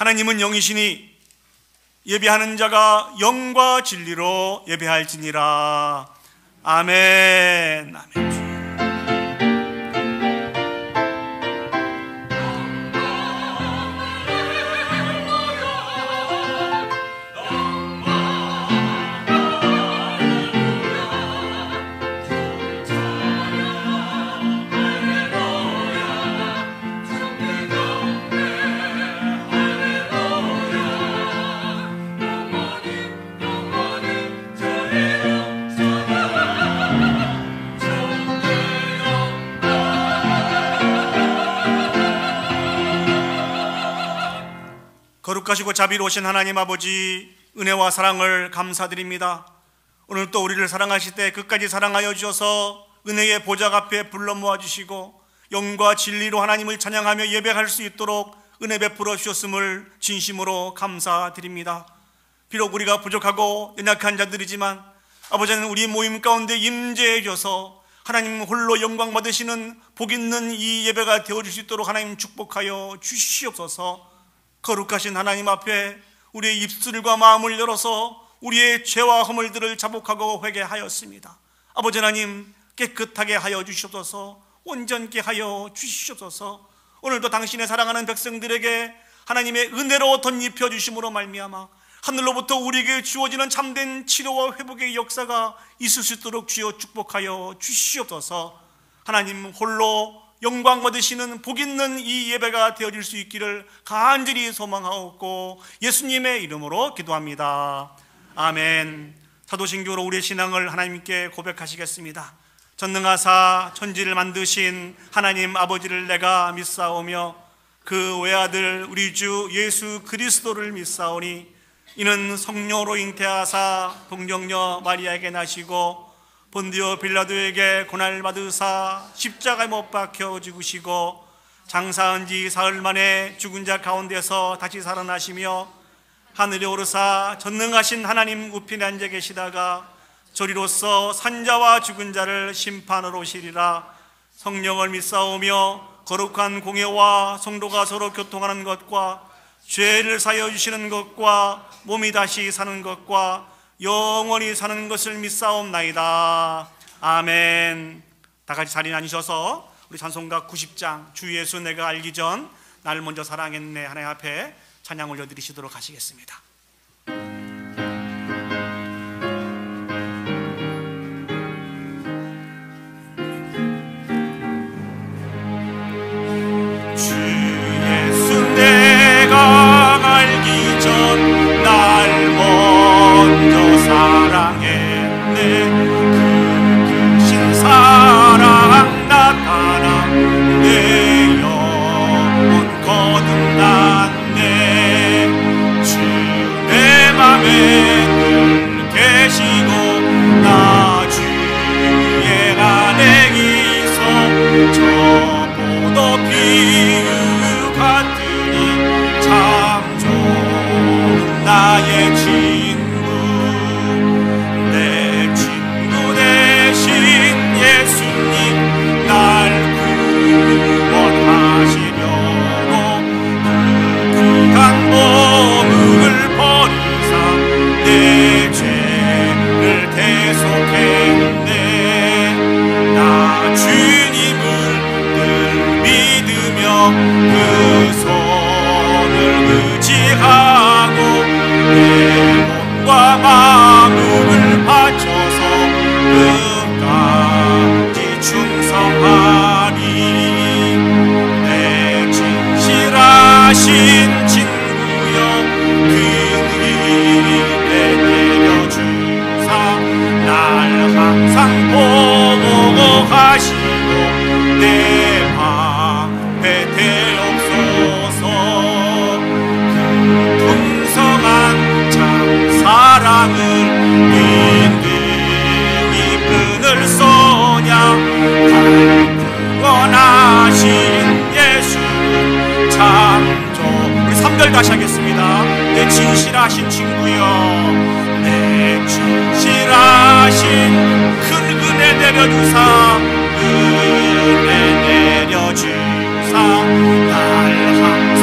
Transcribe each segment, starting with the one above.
하나님은 영이시니 예배하는 자가 영과 진리로 예배할지니라. 아멘. 아멘. 거룩하시고 자비로우신 하나님 아버지, 은혜와 사랑을 감사드립니다. 오늘 또 우리를 사랑하실 때 끝까지 사랑하여 주셔서 은혜의 보좌 앞에 불러 모아주시고 영과 진리로 하나님을 찬양하며 예배할 수 있도록 은혜 베풀어 주셨음을 진심으로 감사드립니다. 비록 우리가 부족하고 연약한 자들이지만 아버지는 우리 모임 가운데 임재해 주셔서 하나님 홀로 영광 받으시는 복 있는 이 예배가 되어줄 수 있도록 하나님 축복하여 주시옵소서. 거룩하신 하나님 앞에 우리의 입술과 마음을 열어서 우리의 죄와 허물들을 자복하고 회개하였습니다. 아버지 하나님, 깨끗하게 하여 주시옵소서. 온전케 하여 주시옵소서. 오늘도 당신의 사랑하는 백성들에게 하나님의 은혜로 덧입혀 주심으로 말미암아 하늘로부터 우리에게 주어지는 참된 치료와 회복의 역사가 있을 수 있도록 주여 축복하여 주시옵소서. 하나님 홀로 영광 받으시는 복 있는 이 예배가 되어질 수 있기를 간절히 소망하옵고 예수님의 이름으로 기도합니다. 아멘. 사도신경으로 우리의 신앙을 하나님께 고백하시겠습니다. 전능하사 천지를 만드신 하나님 아버지를 내가 믿사오며 그 외아들 우리 주 예수 그리스도를 믿사오니 이는 성령으로 잉태하사 동정녀 마리아에게 나시고 본디오 빌라도에게 고난을 받으사 십자가에 못 박혀 죽으시고 장사한 지 사흘 만에 죽은 자 가운데서 다시 살아나시며 하늘에 오르사 전능하신 하나님 우편에 앉아 계시다가 저리로서 산자와 죽은 자를 심판하러 오시리라. 성령을 믿사오며 거룩한 공예와 성도가 서로 교통하는 것과 죄를 사하여 주시는 것과 몸이 다시 사는 것과 영원히 사는 것을 믿사옵나이다. 아멘. 다 같이 자리에 앉으셔서 우리 찬송가 90장 주 예수 내가 알기 전 나를 먼저 사랑했네 하나님 앞에 찬양 올려드리시도록 하시겠습니다. 주 예수 내가 알기 전 날 먼저 사랑했네. 그 크신 사랑 나타나 내 영혼 거듭났네. 주 내 맘에 늘 계시고 나 주의 안에 있어 저 포도 비유 같으니 참 좋은 나의 친구. 내 친구 대신 예수님 날 구원하시려고 그 귀한 몸을 버리사 내 죄를 대속했네. 나 주님을 늘 믿으며 그 손을 의지하고 내 몸과 마음을 바쳐서 끝까지 충성하리. 내 진실하신 친구여 근위에 내려주사 날 항상 보호하시고 내 방패 되옵소서. 그 풍성한 참 사랑을 인등이 끈을 쏘냐. 날 구원하신 예수는 참 좋. 우리 3절 다시 하겠습니다. 내 진실하신 친구여 내 진실하신 큰 은혜 내려주사 은혜 내려주사 날 항상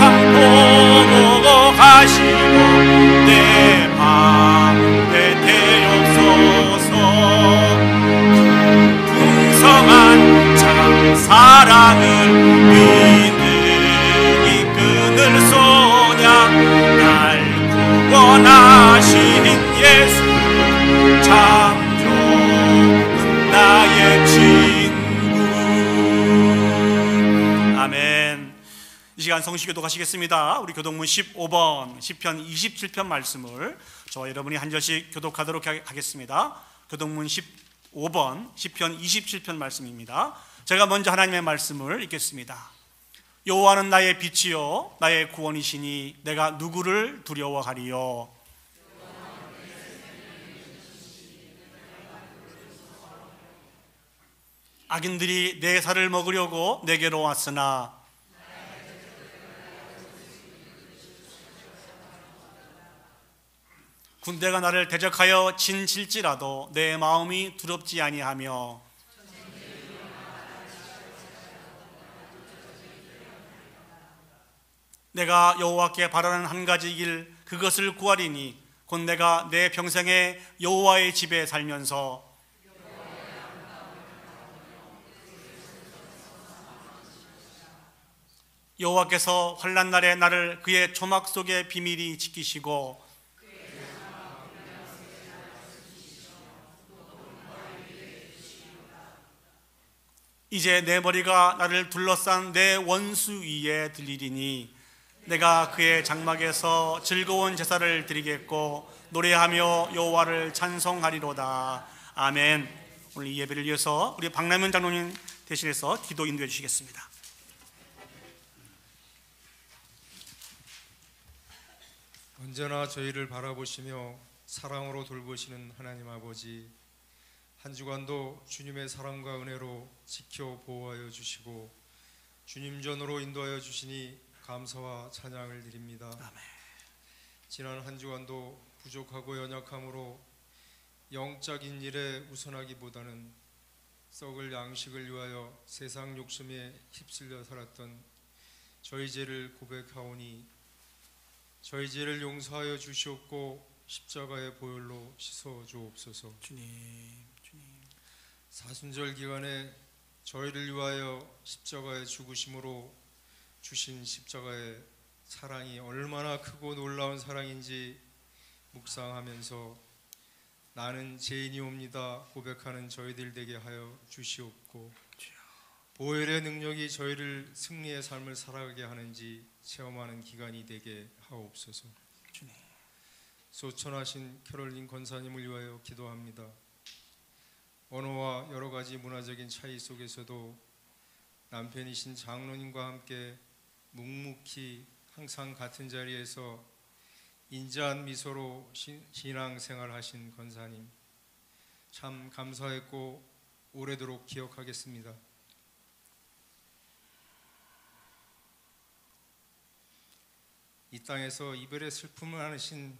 동시 교독하시겠습니다. 우리 교독문 15번 시편 27편 말씀을 저와 여러분이 한 절씩 교독하도록 하겠습니다. 교독문 15번 시편 27편 말씀입니다. 제가 먼저 하나님의 말씀을 읽겠습니다. 여호와는 나의 빛이요 나의 구원이시니 내가 누구를 두려워하리요. 악인들이 내 살을 먹으려고 내게로 왔으나 군대가 나를 대적하여 진칠지라도 내 마음이 두렵지 아니하며 내가 여호와께 바라는 한 가지 길 그것을 구하리니 곧 내가 내 평생에 여호와의 집에 살면서 여호와께서 환난 날에 나를 그의 초막 속에 비밀히 지키시고 이제 내 머리가 나를 둘러싼 내 원수 위에 들리리니 내가 그의 장막에서 즐거운 제사를 드리겠고 노래하며 여호와를 찬송하리로다. 아멘. 오늘 이 예배를 위해서 우리 박남현 장로님 대신해서 기도 인도해 주시겠습니다. 언제나 저희를 바라보시며 사랑으로 돌보시는 하나님 아버지, 한 주간도 주님의 사랑과 은혜로 지켜 보호하여 주시고 주님 전으로 인도하여 주시니 감사와 찬양을 드립니다. 아멘. 지난 한 주간도 부족하고 연약함으로 영적인 일에 우선하기보다는 썩을 양식을 위하여 세상 욕심에 휩쓸려 살았던 저희 죄를 고백하오니 저희 죄를 용서하여 주시옵고 십자가의 보혈로 씻어 주옵소서. 주님. 사순절 기간에 저희를 위하여 십자가의 죽으심으로 주신 십자가의 사랑이 얼마나 크고 놀라운 사랑인지 묵상하면서 나는 죄인이옵니다 고백하는 저희들 되게 하여 주시옵고 보혈의 능력이 저희를 승리의 삶을 살아가게 하는지 체험하는 기간이 되게 하옵소서. 주님. 소천하신 캐롤린 권사님을 위하여 기도합니다. 언어와 여러 가지 문화적인 차이 속에서도 남편이신 장로님과 함께 묵묵히 항상 같은 자리에서 인자한 미소로 신앙생활 하신 권사님 참 감사했고 오래도록 기억하겠습니다. 이 땅에서 이별의 슬픔을 안으신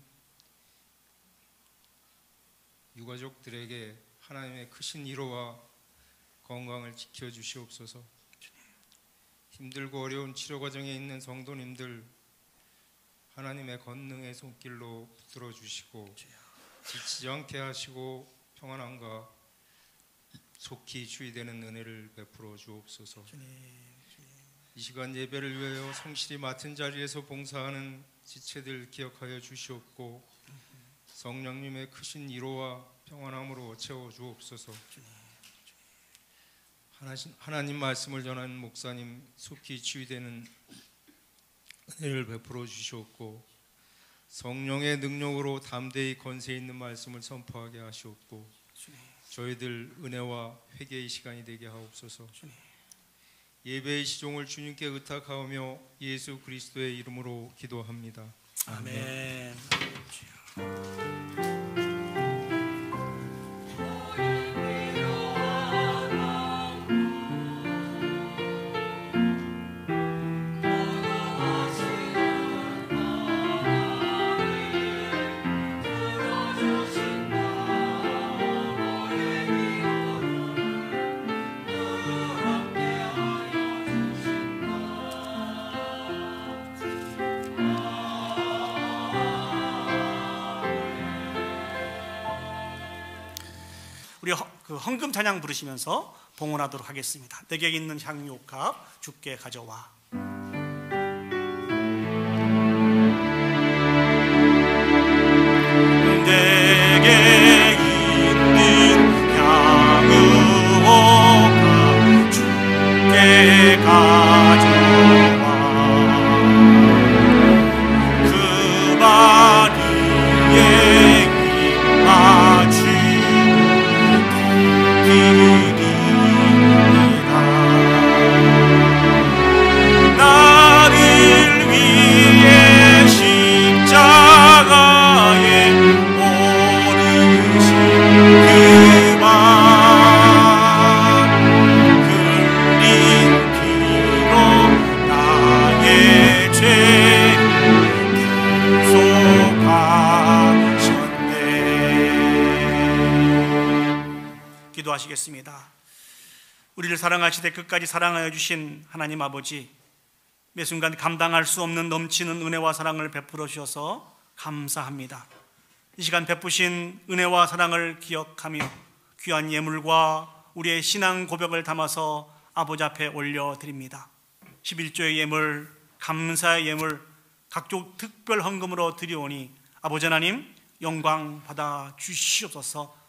유가족들에게 하나님의 크신 위로와 건강을 지켜주시옵소서. 힘들고 어려운 치료 과정에 있는 성도님들 하나님의 권능의 손길로 붙들어 주시고 지치지 않게 하시고 평안함과 속히 주의되는 은혜를 베풀어 주옵소서. 이 시간 예배를 위하여 성실히 맡은 자리에서 봉사하는 지체들 기억하여 주시옵고 성령님의 크신 위로와 평안함으로 채워 주옵소서. 하나님 말씀을 전하는 목사님 속히 치유되는 은혜를 베풀어 주시옵고 성령의 능력으로 담대히 권세 있는 말씀을 선포하게 하시옵고 저희들 은혜와 회개의 시간이 되게 하옵소서. 예배의 시종을 주님께 의탁하오며 예수 그리스도의 이름으로 기도합니다. 아멘. 우리 그 헌금 찬양 부르시면서 봉헌하도록 하겠습니다. 내게 있는 향유옥합 주께 가져와. 내게 있는 향유옥합 주께 가져와. 기도하시겠습니다. 우리를 사랑하시되 끝까지 사랑하여 주신 하나님 아버지, 매 순간 감당할 수 없는 넘치는 은혜와 사랑을 베풀어 주셔서 감사합니다. 이 시간 베푸신 은혜와 사랑을 기억하며 귀한 예물과 우리의 신앙 고백을 담아서 아버지 앞에 올려드립니다. 11조의 예물, 감사의 예물, 각종 특별 헌금으로 드리오니 아버지 하나님 영광 받아 주시옵소서.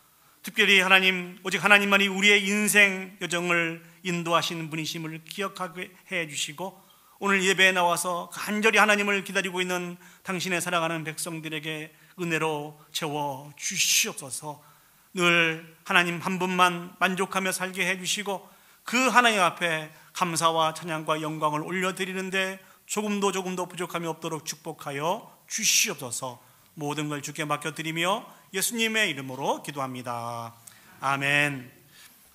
특별히 하나님, 오직 하나님만이 우리의 인생 여정을 인도하시는 분이심을 기억하게 해주시고, 오늘 예배에 나와서 간절히 하나님을 기다리고 있는 당신의 사랑하는 백성들에게 은혜로 채워 주시옵소서. 늘 하나님 한 분만 만족하며 살게 해주시고, 그 하나님 앞에 감사와 찬양과 영광을 올려드리는데 조금도 부족함이 없도록 축복하여 주시옵소서. 모든 걸 주께 맡겨드리며 예수님의 이름으로 기도합니다. 아멘.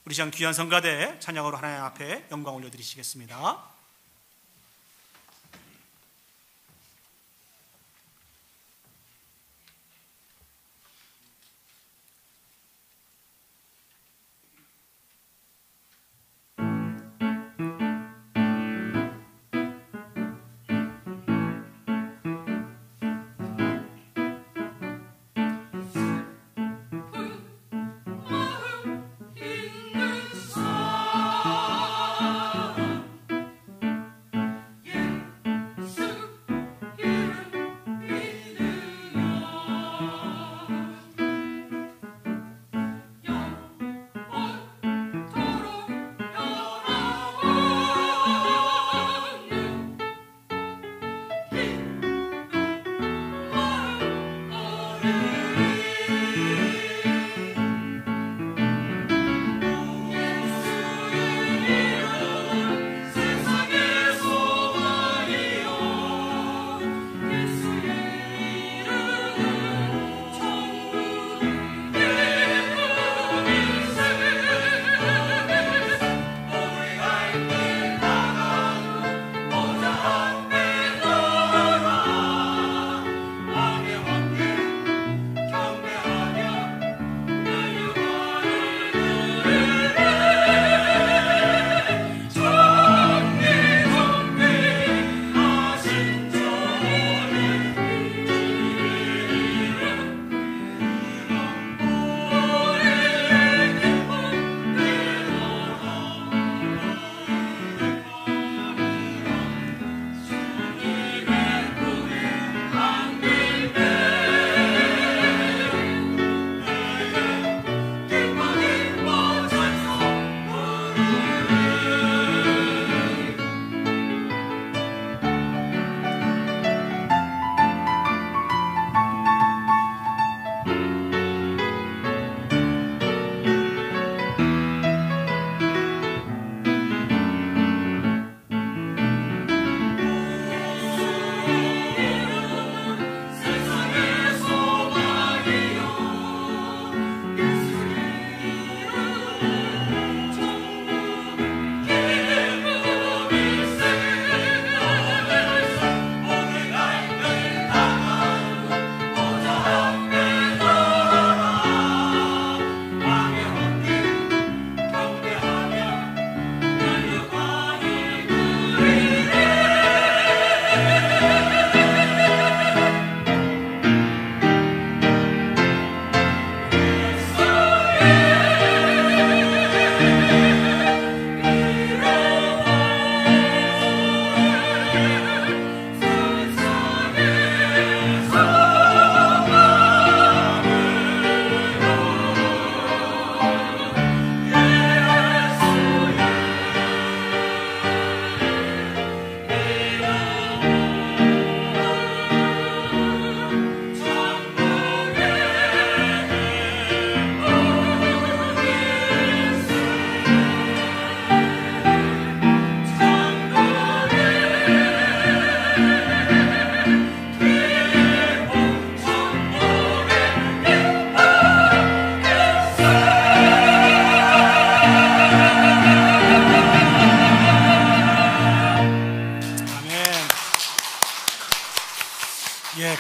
우리 시간 귀한 성가대 찬양으로 하나님 앞에 영광 올려드리시겠습니다.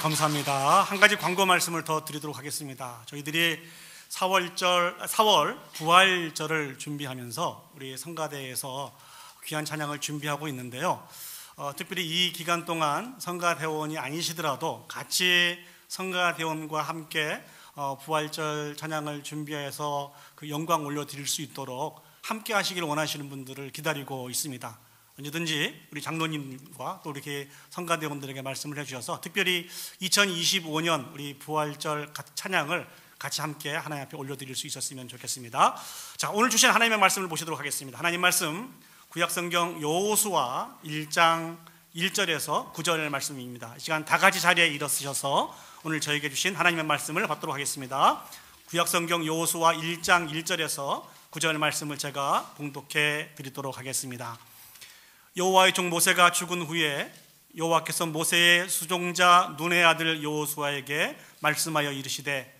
감사합니다. 한 가지 광고 말씀을 더 드리도록 하겠습니다. 저희들이 4월 부활절을 준비하면서 우리 성가대에서 귀한 찬양을 준비하고 있는데요. 특별히 이 기간 동안 성가대원이 아니시더라도 같이 성가대원과 함께 부활절 찬양을 준비해서 그 영광 올려드릴 수 있도록 함께 하시길 원하시는 분들을 기다리고 있습니다. 언제든지 우리 장로님과 또 이렇게 성가대원들에게 말씀을 해주셔서 특별히 2025년 우리 부활절 찬양을 같이 함께 하나님 앞에 올려드릴 수 있었으면 좋겠습니다. 자, 오늘 주신 하나님의 말씀을 보시도록 하겠습니다. 하나님 말씀 구약성경 여호수아 1장 1절에서 9절 말씀입니다. 이 시간 다 같이 자리에 일어서셔서 오늘 저에게 주신 하나님의 말씀을 받도록 하겠습니다. 구약성경 여호수아 1장 1절에서 9절 말씀을 제가 봉독해 드리도록 하겠습니다. 여호와의 종 모세가 죽은 후에 여호와께서 모세의 수종자 눈의 아들 여호수아에게 말씀하여 이르시되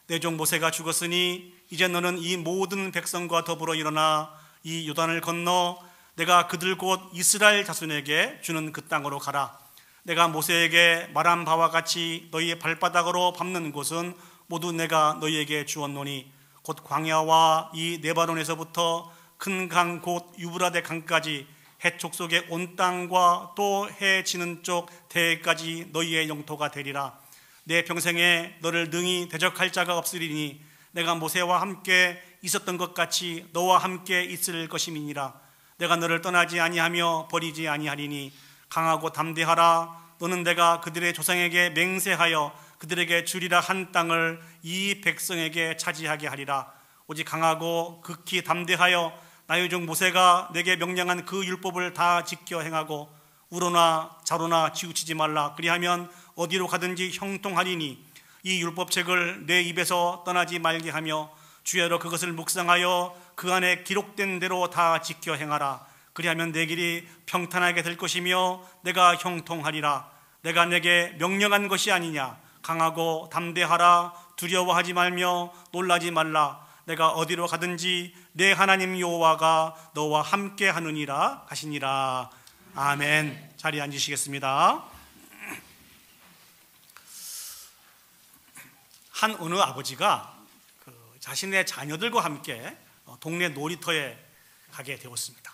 내 종 모세가 죽었으니 이제 너는 이 모든 백성과 더불어 일어나 이 요단을 건너 내가 그들 곧 이스라엘 자손에게 주는 그 땅으로 가라. 내가 모세에게 말한 바와 같이 너희의 발바닥으로 밟는 곳은 모두 내가 너희에게 주었노니 곧 광야와 이 네바논에서부터 큰 강 곧 유브라데 강까지 해촉 속의 온 땅과 또 해 지는 쪽 대해까지 너희의 영토가 되리라. 내 평생에 너를 능히 대적할 자가 없으리니 내가 모세와 함께 있었던 것 같이 너와 함께 있을 것임이니라. 내가 너를 떠나지 아니하며 버리지 아니하리니 강하고 담대하라. 너는 내가 그들의 조상에게 맹세하여 그들에게 주리라 한 땅을 이 백성에게 차지하게 하리라. 오직 강하고 극히 담대하여 나의 종 모세가 내게 명령한 그 율법을 다 지켜 행하고 우로나 자로나 치우치지 말라. 그리하면 어디로 가든지 형통하리니 이 율법책을 내 입에서 떠나지 말게 하며 주야로 그것을 묵상하여 그 안에 기록된 대로 다 지켜 행하라. 그리하면 내 길이 평탄하게 될 것이며 내가 형통하리라. 내가 내게 명령한 것이 아니냐. 강하고 담대하라. 두려워하지 말며 놀라지 말라. 내가 어디로 가든지 내 하나님 여호와가 너와 함께 하느니라 하시니라. 아멘. 자리에 앉으시겠습니다. 한 어느 아버지가 자신의 자녀들과 함께 동네 놀이터에 가게 되었습니다.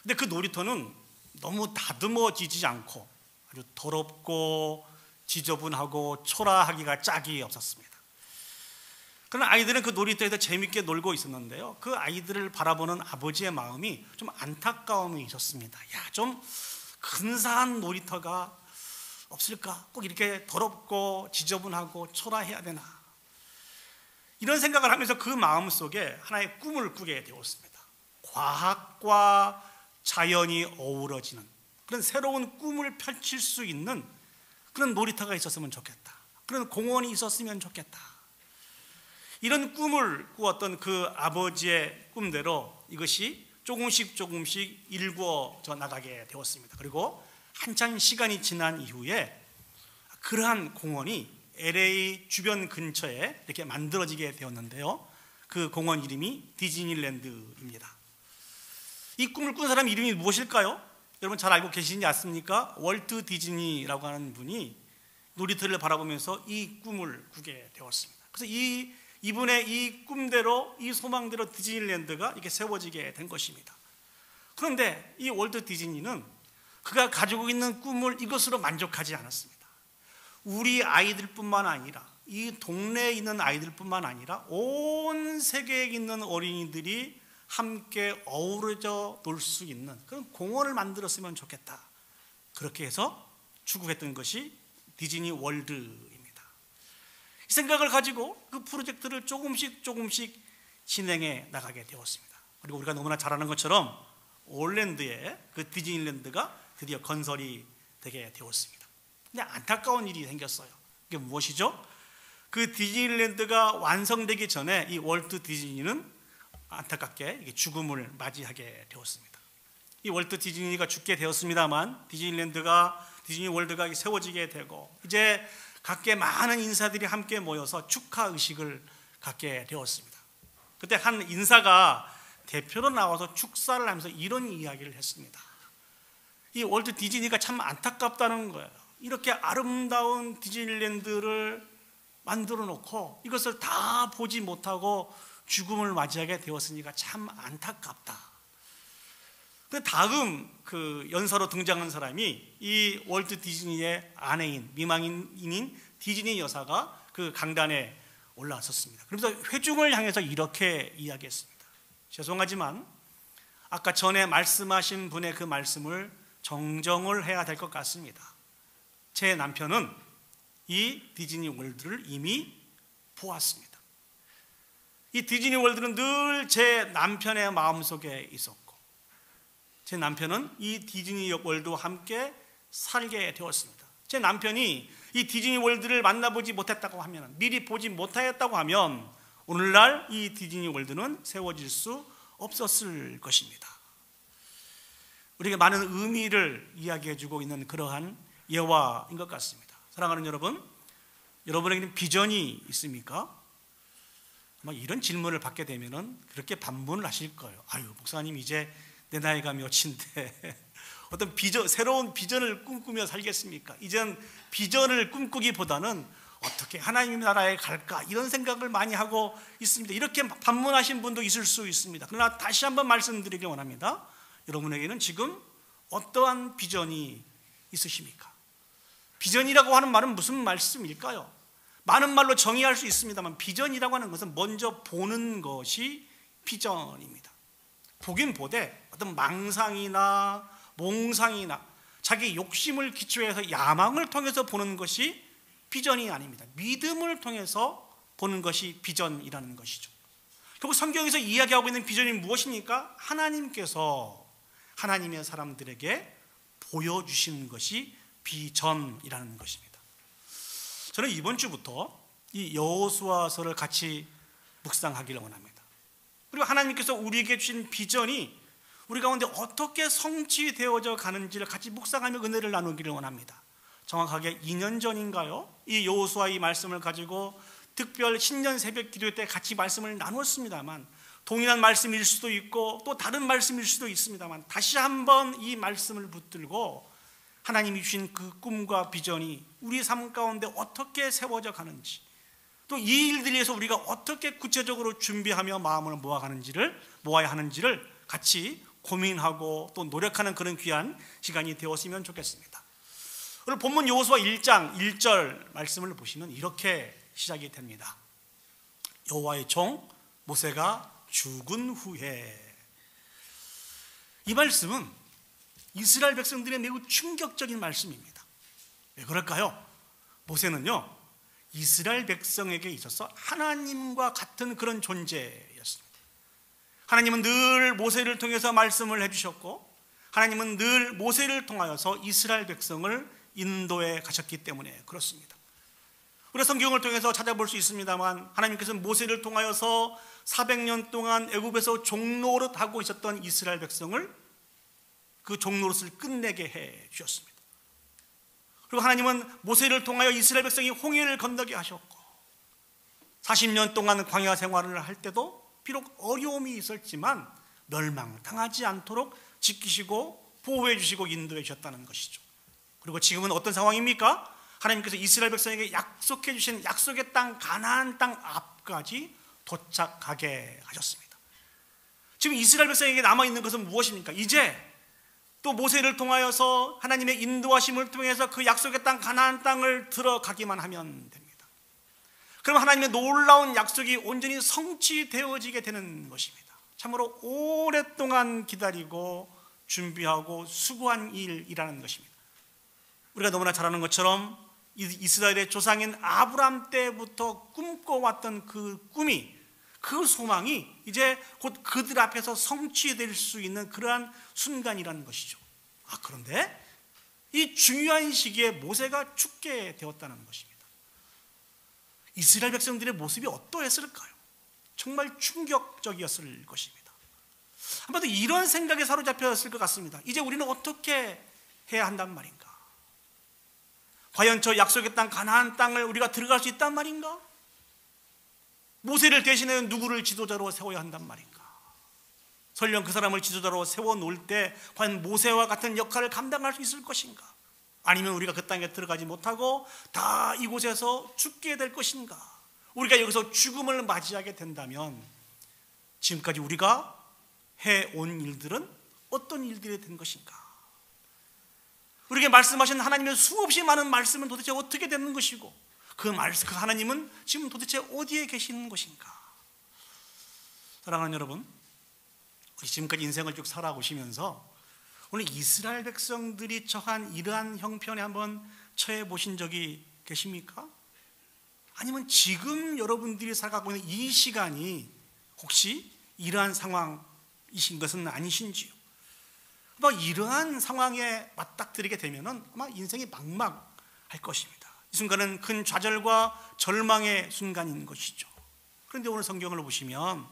근데 그 놀이터는 너무 다듬어지지 않고 아주 더럽고 지저분하고 초라하기가 짝이 없었습니다. 그러나 아이들은 그 놀이터에서 재밌게 놀고 있었는데요, 그 아이들을 바라보는 아버지의 마음이 좀 안타까움이 있었습니다. 야, 좀 근사한 놀이터가 없을까? 꼭 이렇게 더럽고 지저분하고 초라해야 되나? 이런 생각을 하면서 그 마음속에 하나의 꿈을 꾸게 되었습니다. 과학과 자연이 어우러지는 그런 새로운 꿈을 펼칠 수 있는 그런 놀이터가 있었으면 좋겠다. 그런 공원이 있었으면 좋겠다. 이런 꿈을 꾸었던 그 아버지의 꿈대로 이것이 조금씩 일구어져 나가게 되었습니다. 그리고 한참 시간이 지난 이후에 그러한 공원이 LA 주변 근처에 이렇게 만들어지게 되었는데요, 그 공원 이름이 디즈니랜드입니다. 이 꿈을 꾼 사람 이름이 무엇일까요? 여러분 잘 알고 계시지 않습니까? 월트 디즈니라고 하는 분이 놀이터를 바라보면서 이 꿈을 꾸게 되었습니다. 그래서 이분의 이 꿈대로, 이 소망대로 디즈니랜드가 이렇게 세워지게 된 것입니다. 그런데 이 월트 디즈니는 그가 가지고 있는 꿈을 이것으로 만족하지 않았습니다. 우리 아이들뿐만 아니라 이 동네에 있는 아이들뿐만 아니라 온 세계에 있는 어린이들이 함께 어우러져 놀 수 있는 그런 공원을 만들었으면 좋겠다. 그렇게 해서 추구했던 것이 디즈니 월드입니다. 이 생각을 가지고 그 프로젝트를 조금씩 진행해 나가게 되었습니다. 그리고 우리가 너무나 잘 아는 것처럼 올랜드에 그 디즈니랜드가 드디어 건설이 되게 되었습니다. 근데 안타까운 일이 생겼어요. 그게 무엇이죠? 그 디즈니랜드가 완성되기 전에 이 월트 디즈니는 안타깝게 죽음을 맞이하게 되었습니다. 이 월트 디즈니가 죽게 되었습니다만 디즈니 월드가 세워지게 되고 이제 각계 많은 인사들이 함께 모여서 축하 의식을 갖게 되었습니다. 그때 한 인사가 대표로 나와서 축사를 하면서 이런 이야기를 했습니다. 이 월트 디즈니가 참 안타깝다는 거예요. 이렇게 아름다운 디즈니랜드를 만들어 놓고 이것을 다 보지 못하고 죽음을 맞이하게 되었으니까 참 안타깝다. 근데 다음 그 연사로 등장한 사람이 이 월트 디즈니의 아내인 미망인인 디즈니 여사가 그 강단에 올라왔었습니다. 그러면서 회중을 향해서 이렇게 이야기했습니다. 죄송하지만 아까 전에 말씀하신 분의 그 말씀을 정정을 해야 될 것 같습니다. 제 남편은 이 디즈니 월드를 이미 보았습니다. 이 디즈니 월드는 늘 제 남편의 마음속에 있었고 제 남편은 이 디즈니 월드와 함께 살게 되었습니다. 제 남편이 이 디즈니 월드를 만나보지 못했다고 하면, 미리 보지 못하였다고 하면 오늘날 이 디즈니 월드는 세워질 수 없었을 것입니다. 우리에게 많은 의미를 이야기해주고 있는 그러한 예화인 것 같습니다. 사랑하는 여러분, 여러분에게는 비전이 있습니까? 아마 이런 질문을 받게 되면 그렇게 반문을 하실 거예요. 아유, 목사님 이제 내 나이가 몇인데 어떤 비전, 새로운 비전을 꿈꾸며 살겠습니까? 이젠 비전을 꿈꾸기보다는 어떻게 하나님의 나라에 갈까 이런 생각을 많이 하고 있습니다. 이렇게 반문하신 분도 있을 수 있습니다. 그러나 다시 한번 말씀드리기 원합니다. 여러분에게는 지금 어떠한 비전이 있으십니까? 비전이라고 하는 말은 무슨 말씀일까요? 많은 말로 정의할 수 있습니다만 비전이라고 하는 것은 먼저 보는 것이 비전입니다. 보긴 보되 어떤 망상이나 몽상이나 자기 욕심을 기초해서 야망을 통해서 보는 것이 비전이 아닙니다. 믿음을 통해서 보는 것이 비전이라는 것이죠. 결국 성경에서 이야기하고 있는 비전이 무엇입니까? 하나님께서 하나님의 사람들에게 보여주시는 것이 비전이라는 것입니다. 저는 이번 주부터 이 여호수아서를 같이 묵상하기를 원합니다. 그리고 하나님께서 우리에게 주신 비전이 우리 가운데 어떻게 성취되어져 가는지를 같이 묵상하며 은혜를 나누기를 원합니다. 정확하게 2년 전인가요? 이 여호수아 이 말씀을 가지고 특별 신년 새벽 기도 때 같이 말씀을 나누었습니다만 동일한 말씀일 수도 있고 또 다른 말씀일 수도 있습니다만 다시 한번 이 말씀을 붙들고 하나님이 주신 그 꿈과 비전이 우리 삶 가운데 어떻게 세워져 가는지, 또 이 일들을 위해서 우리가 어떻게 구체적으로 준비하며 마음을 모아야 하는지를 같이 고민하고 또 노력하는 그런 귀한 시간이 되었으면 좋겠습니다. 오늘 본문 여호수아 1장 1절 말씀을 보시면 이렇게 시작이 됩니다. 여호와의 종 모세가 죽은 후에. 이 말씀은 이스라엘 백성들의 매우 충격적인 말씀입니다. 왜 그럴까요? 모세는요, 이스라엘 백성에게 있어서 하나님과 같은 그런 존재였습니다. 하나님은 늘 모세를 통해서 말씀을 해주셨고 하나님은 늘 모세를 통하여서 이스라엘 백성을 인도해 가셨기 때문에 그렇습니다. 우리가 성경을 통해서 찾아볼 수 있습니다만 하나님께서는 모세를 통하여서 400년 동안 애굽에서 종노릇 하고 있었던 이스라엘 백성을 그 종노릇을 끝내게 해 주셨습니다. 그리고 하나님은 모세를 통하여 이스라엘 백성이 홍해를 건너게 하셨고 40년 동안 광야 생활을 할 때도 비록 어려움이 있었지만 멸망당하지 않도록 지키시고 보호해 주시고 인도해 주셨다는 것이죠. 그리고 지금은 어떤 상황입니까? 하나님께서 이스라엘 백성에게 약속해 주신 약속의 땅 가나안 땅 앞까지 도착하게 하셨습니다. 지금 이스라엘 백성에게 남아있는 것은 무엇입니까? 이제 또 모세를 통하여서 하나님의 인도하심을 통해서 그 약속의 땅 가나안 땅을 들어가기만 하면 됩니다. 그럼 하나님의 놀라운 약속이 온전히 성취되어지게 되는 것입니다. 참으로 오랫동안 기다리고 준비하고 수고한 일이라는 것입니다. 우리가 너무나 잘 아는 것처럼 이스라엘의 조상인 아브람 때부터 꿈꿔왔던 그 꿈이, 그 소망이 이제 곧 그들 앞에서 성취될 수 있는 그러한 순간이라는 것이죠. 그런데 이 중요한 시기에 모세가 죽게 되었다는 것입니다. 이스라엘 백성들의 모습이 어떠했을까요? 정말 충격적이었을 것입니다. 아마도 이런 생각에 사로잡혔을 것 같습니다. 이제 우리는 어떻게 해야 한단 말인가? 과연 저 약속의 땅 가나안 땅을 우리가 들어갈 수 있단 말인가? 모세를 대신해 누구를 지도자로 세워야 한단 말인가? 설령 그 사람을 지도자로 세워놓을 때 과연 모세와 같은 역할을 감당할 수 있을 것인가? 아니면 우리가 그 땅에 들어가지 못하고 다 이곳에서 죽게 될 것인가? 우리가 여기서 죽음을 맞이하게 된다면 지금까지 우리가 해온 일들은 어떤 일들이 된 것인가? 우리에게 말씀하신 하나님의 수없이 많은 말씀은 도대체 어떻게 되는 것이고 그 하나님은 지금 도대체 어디에 계시는 것인가? 사랑하는 여러분, 우리 지금까지 인생을 쭉 살아오시면서 오늘 이스라엘 백성들이 처한 이러한 형편에 한번 처해 보신 적이 계십니까? 아니면 지금 여러분들이 살아가고 있는 이 시간이 혹시 이러한 상황이신 것은 아니신지요? 아마 이러한 상황에 맞닥뜨리게 되면 아마 인생이 막막할 것입니다. 이 순간은 큰 좌절과 절망의 순간인 것이죠. 그런데 오늘 성경을 보시면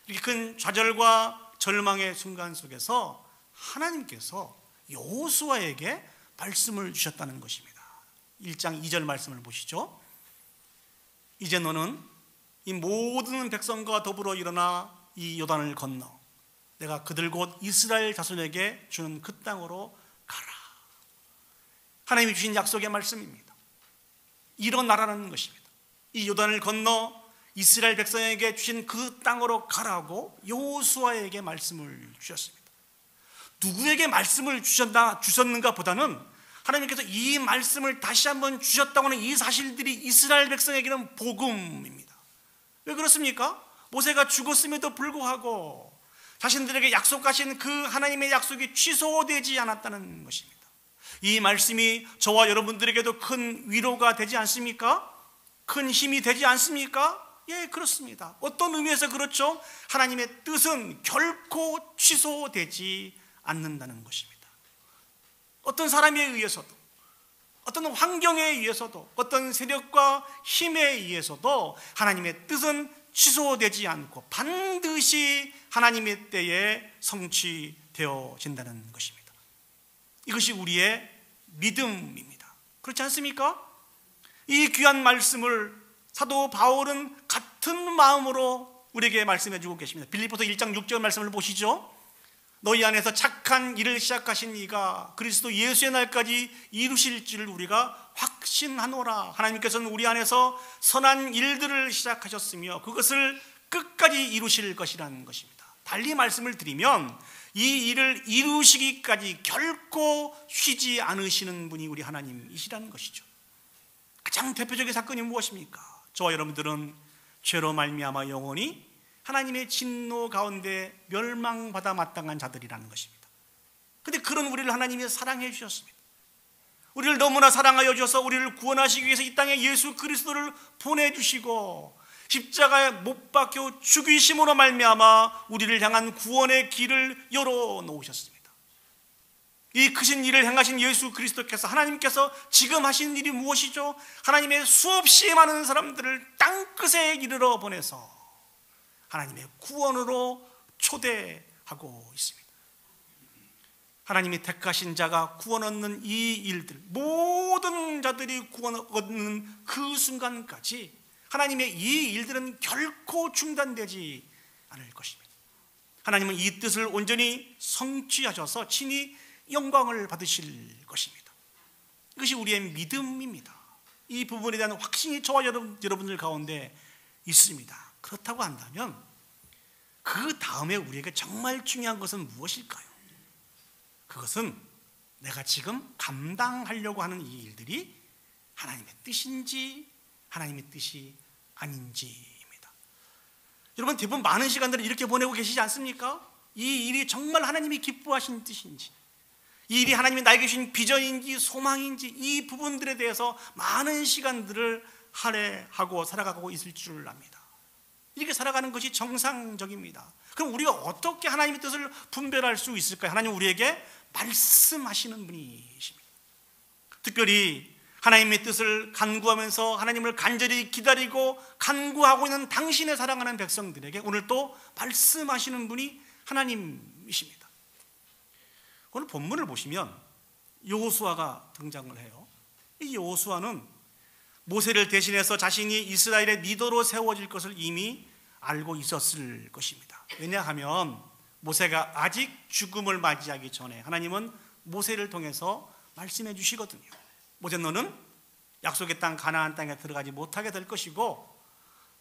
이렇게 큰 좌절과 절망의 순간 속에서 하나님께서 여호수아에게 말씀을 주셨다는 것입니다. 1장 2절 말씀을 보시죠. 이제 너는 이 모든 백성과 더불어 일어나 이 요단을 건너 내가 그들 곧 이스라엘 자손에게 주는 그 땅으로 가라. 하나님이 주신 약속의 말씀입니다. 일어나라는 것입니다. 이 요단을 건너 이스라엘 백성에게 주신 그 땅으로 가라고 여호수아에게 말씀을 주셨습니다. 누구에게 말씀을 주셨는가 보다는 하나님께서 이 말씀을 다시 한번 주셨다고 하는 이 사실들이 이스라엘 백성에게는 복음입니다. 왜 그렇습니까? 모세가 죽었음에도 불구하고 자신들에게 약속하신 그 하나님의 약속이 취소되지 않았다는 것입니다. 이 말씀이 저와 여러분들에게도 큰 위로가 되지 않습니까? 큰 힘이 되지 않습니까? 예, 그렇습니다. 어떤 의미에서 그렇죠? 하나님의 뜻은 결코 취소되지 않는다는 것입니다. 어떤 사람에 의해서도, 어떤 환경에 의해서도, 어떤 세력과 힘에 의해서도 하나님의 뜻은 취소되지 않고 반드시 하나님의 때에 성취되어진다는 것입니다. 이것이 우리의 믿음입니다. 그렇지 않습니까? 이 귀한 말씀을 사도 바울은 같은 마음으로 우리에게 말씀해 주고 계십니다. 빌립보서 1장 6절 말씀을 보시죠. 너희 안에서 착한 일을 시작하신 이가 그리스도 예수의 날까지 이루실 줄을 우리가 확신하노라. 하나님께서는 우리 안에서 선한 일들을 시작하셨으며 그것을 끝까지 이루실 것이라는 것입니다. 달리 말씀을 드리면 이 일을 이루시기까지 결코 쉬지 않으시는 분이 우리 하나님이시라는 것이죠. 가장 대표적인 사건이 무엇입니까? 저와 여러분들은 죄로 말미암아 영원히 하나님의 진노 가운데 멸망받아 마땅한 자들이라는 것입니다. 그런데 그런 우리를 하나님이 사랑해 주셨습니다. 우리를 너무나 사랑하여 주셔서 우리를 구원하시기 위해서 이 땅에 예수 그리스도를 보내주시고 십자가에 못 박혀 죽이심으로 말미암아 우리를 향한 구원의 길을 열어놓으셨습니다. 이 크신 일을 행하신 예수 그리스도께서 하나님께서 지금 하신 일이 무엇이죠? 하나님의 수없이 많은 사람들을 땅끝에 이르러 보내서 하나님의 구원으로 초대하고 있습니다. 하나님이 택하신 자가 구원 얻는 이 일들, 모든 자들이 구원 얻는 그 순간까지 하나님의 이 일들은 결코 중단되지 않을 것입니다. 하나님은 이 뜻을 온전히 성취하셔서 친히 영광을 받으실 것입니다. 이것이 우리의 믿음입니다. 이 부분에 대한 확신이 저와 여러분들 가운데 있습니다. 그렇다고 한다면 그 다음에 우리에게 정말 중요한 것은 무엇일까요? 그것은 내가 지금 감당하려고 하는 이 일들이 하나님의 뜻인지 하나님의 뜻이 아닌지입니다. 여러분 대부분 많은 시간들을 이렇게 보내고 계시지 않습니까? 이 일이 정말 하나님이 기뻐하신 뜻인지, 이 일이 하나님이 나에게 주신 비전인지 소망인지 이 부분들에 대해서 많은 시간들을 할애하고 살아가고 있을 줄 압니다. 이렇게 살아가는 것이 정상적입니다. 그럼 우리가 어떻게 하나님의 뜻을 분별할 수 있을까요? 하나님 우리에게 말씀하시는 분이십니다. 특별히 하나님의 뜻을 간구하면서 하나님을 간절히 기다리고 간구하고 있는 당신의 사랑하는 백성들에게 오늘 또 말씀하시는 분이 하나님이십니다. 오늘 본문을 보시면 여호수아가 등장을 해요. 이 여호수아는 모세를 대신해서 자신이 이스라엘의 리더로 세워질 것을 이미 알고 있었을 것입니다. 왜냐하면 모세가 아직 죽음을 맞이하기 전에 하나님은 모세를 통해서 말씀해 주시거든요. 모세 너는 약속의 땅 가나안 땅에 들어가지 못하게 될 것이고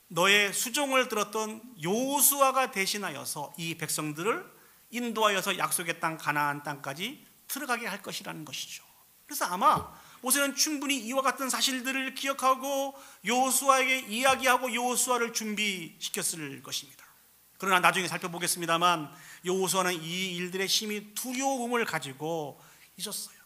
너의 수종을 들었던 여호수아가 대신하여서 이 백성들을 인도하여서 약속의 땅 가나안 땅까지 들어가게 할 것이라는 것이죠. 그래서 아마 모세는 충분히 이와 같은 사실들을 기억하고 여호수아에게 이야기하고 여호수아를 준비시켰을 것입니다. 그러나 나중에 살펴보겠습니다만 여호수아는 이 일들의 심히 두려움을 가지고 있었어요.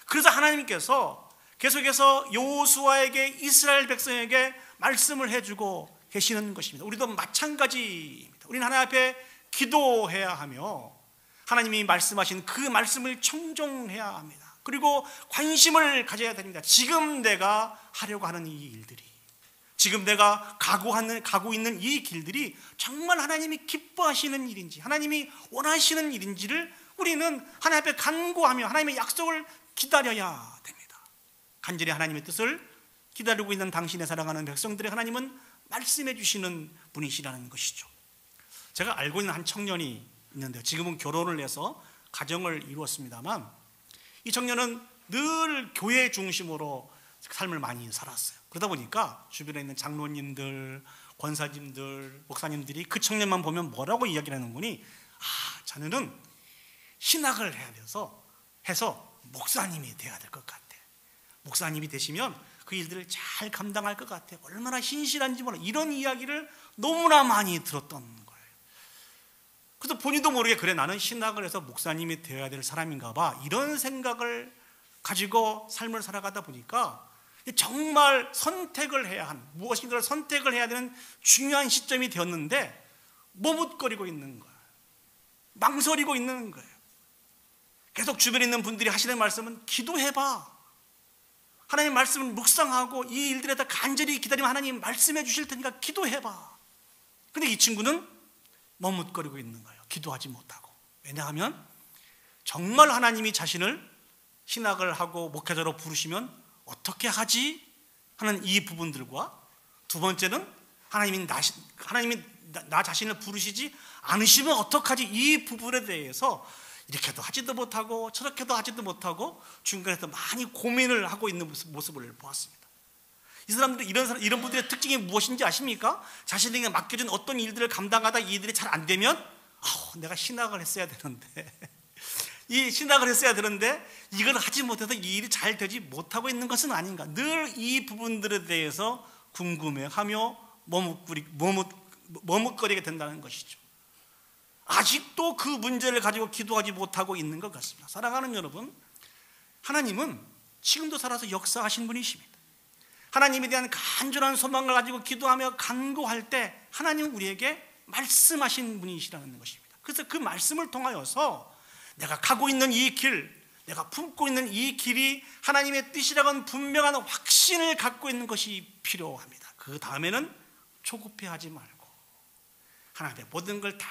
그래서 하나님께서 계속해서 여호수아에게 이스라엘 백성에게 말씀을 해주고 계시는 것입니다. 우리도 마찬가지입니다. 우리는 하나님 앞에 기도해야 하며 하나님이 말씀하신 그 말씀을 청종해야 합니다. 그리고 관심을 가져야 됩니다. 지금 내가 하려고 하는 이 일들이, 지금 내가 가고 있는 이 길들이 정말 하나님이 기뻐하시는 일인지, 하나님이 원하시는 일인지를 우리는 하나님 앞에 간구하며 하나님의 약속을 기다려야 됩니다. 간절히 하나님의 뜻을 기다리고 있는 당신의 사랑하는 백성들의 하나님은 말씀해 주시는 분이시라는 것이죠. 제가 알고 있는 한 청년이 있는데요, 지금은 결혼을 해서 가정을 이루었습니다만 이 청년은 늘 교회 중심으로 삶을 많이 살았어요. 그러다 보니까 주변에 있는 장로님들, 권사님들, 목사님들이 그 청년만 보면 뭐라고 이야기를 하는 거니, 자네는 신학을 해서 목사님이 돼야 될 것 같아. 목사님이 되시면 그 일들을 잘 감당할 것 같아. 얼마나 신실한지 몰라. 이런 이야기를 너무나 많이 들었던 거예요. 그래서 본인도 모르게 그래, 나는 신학을 해서 목사님이 되어야 될 사람인가 봐, 이런 생각을 가지고 삶을 살아가다 보니까 정말 선택을 해야 하는, 무엇인가를 선택을 해야 되는 중요한 시점이 되었는데 머뭇거리고 있는 거예요. 망설이고 있는 거예요. 계속 주변에 있는 분들이 하시는 말씀은 기도해봐, 하나님 말씀을 묵상하고 이 일들에 다 간절히 기다리면 하나님 말씀해 주실 테니까 기도해봐. 근데 이 친구는 머뭇거리고 있는 거예요. 기도하지 못하고. 왜냐하면 정말 하나님이 자신을 신학을 하고 목회자로 부르시면 어떻게 하지? 하는 이 부분들과, 두 번째는 하나님이 나 자신을 부르시지 않으시면 어떡하지? 이 부분에 대해서 이렇게도 하지도 못하고 저렇게도 하지도 못하고 중간에서 많이 고민을 하고 있는 모습을 보았습니다. 이 사람들이 이런 분들의 특징이 무엇인지 아십니까? 자신에게 맡겨진 어떤 일들을 감당하다 이 일들이 잘 안 되면 내가 신학을 했어야 되는데 이 신학을 했어야 되는데 이걸 하지 못해서 이 일이 잘 되지 못하고 있는 것은 아닌가, 늘 이 부분들에 대해서 궁금해하며 머뭇거리게 된다는 것이죠. 아직도 그 문제를 가지고 기도하지 못하고 있는 것 같습니다. 사랑하는 여러분, 하나님은 지금도 살아서 역사하신 분이십니다. 하나님에 대한 간절한 소망을 가지고 기도하며 간구할 때 하나님은 우리에게 말씀하신 분이시라는 것입니다. 그래서 그 말씀을 통하여서 내가 가고 있는 이 길, 내가 품고 있는 이 길이 하나님의 뜻이라고는 분명한 확신을 갖고 있는 것이 필요합니다. 그 다음에는 조급해하지 말고 하나님의 모든 걸 다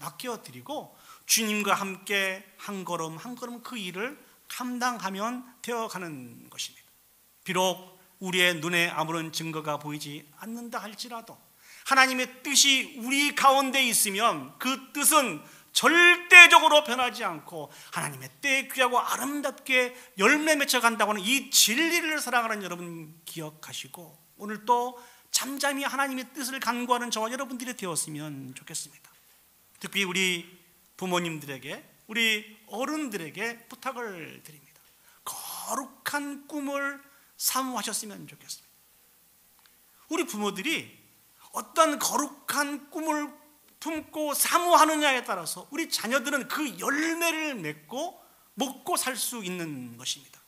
맡겨드리고 주님과 함께 한 걸음 한 걸음 그 일을 감당하면 되어가는 것입니다. 비록 우리의 눈에 아무런 증거가 보이지 않는다 할지라도 하나님의 뜻이 우리 가운데 있으면 그 뜻은 절대적으로 변하지 않고 하나님의 때에 귀하고 아름답게 열매 맺혀간다고 하는 이 진리를 사랑하는 여러분 기억하시고 오늘 또 잠잠히 하나님의 뜻을 간구하는 저와 여러분들이 되었으면 좋겠습니다. 특히 우리 부모님들에게, 우리 어른들에게 부탁을 드립니다. 거룩한 꿈을 사모하셨으면 좋겠습니다. 우리 부모들이 어떤 거룩한 꿈을 품고 사모하느냐에 따라서 우리 자녀들은 그 열매를 맺고 먹고 살 수 있는 것입니다.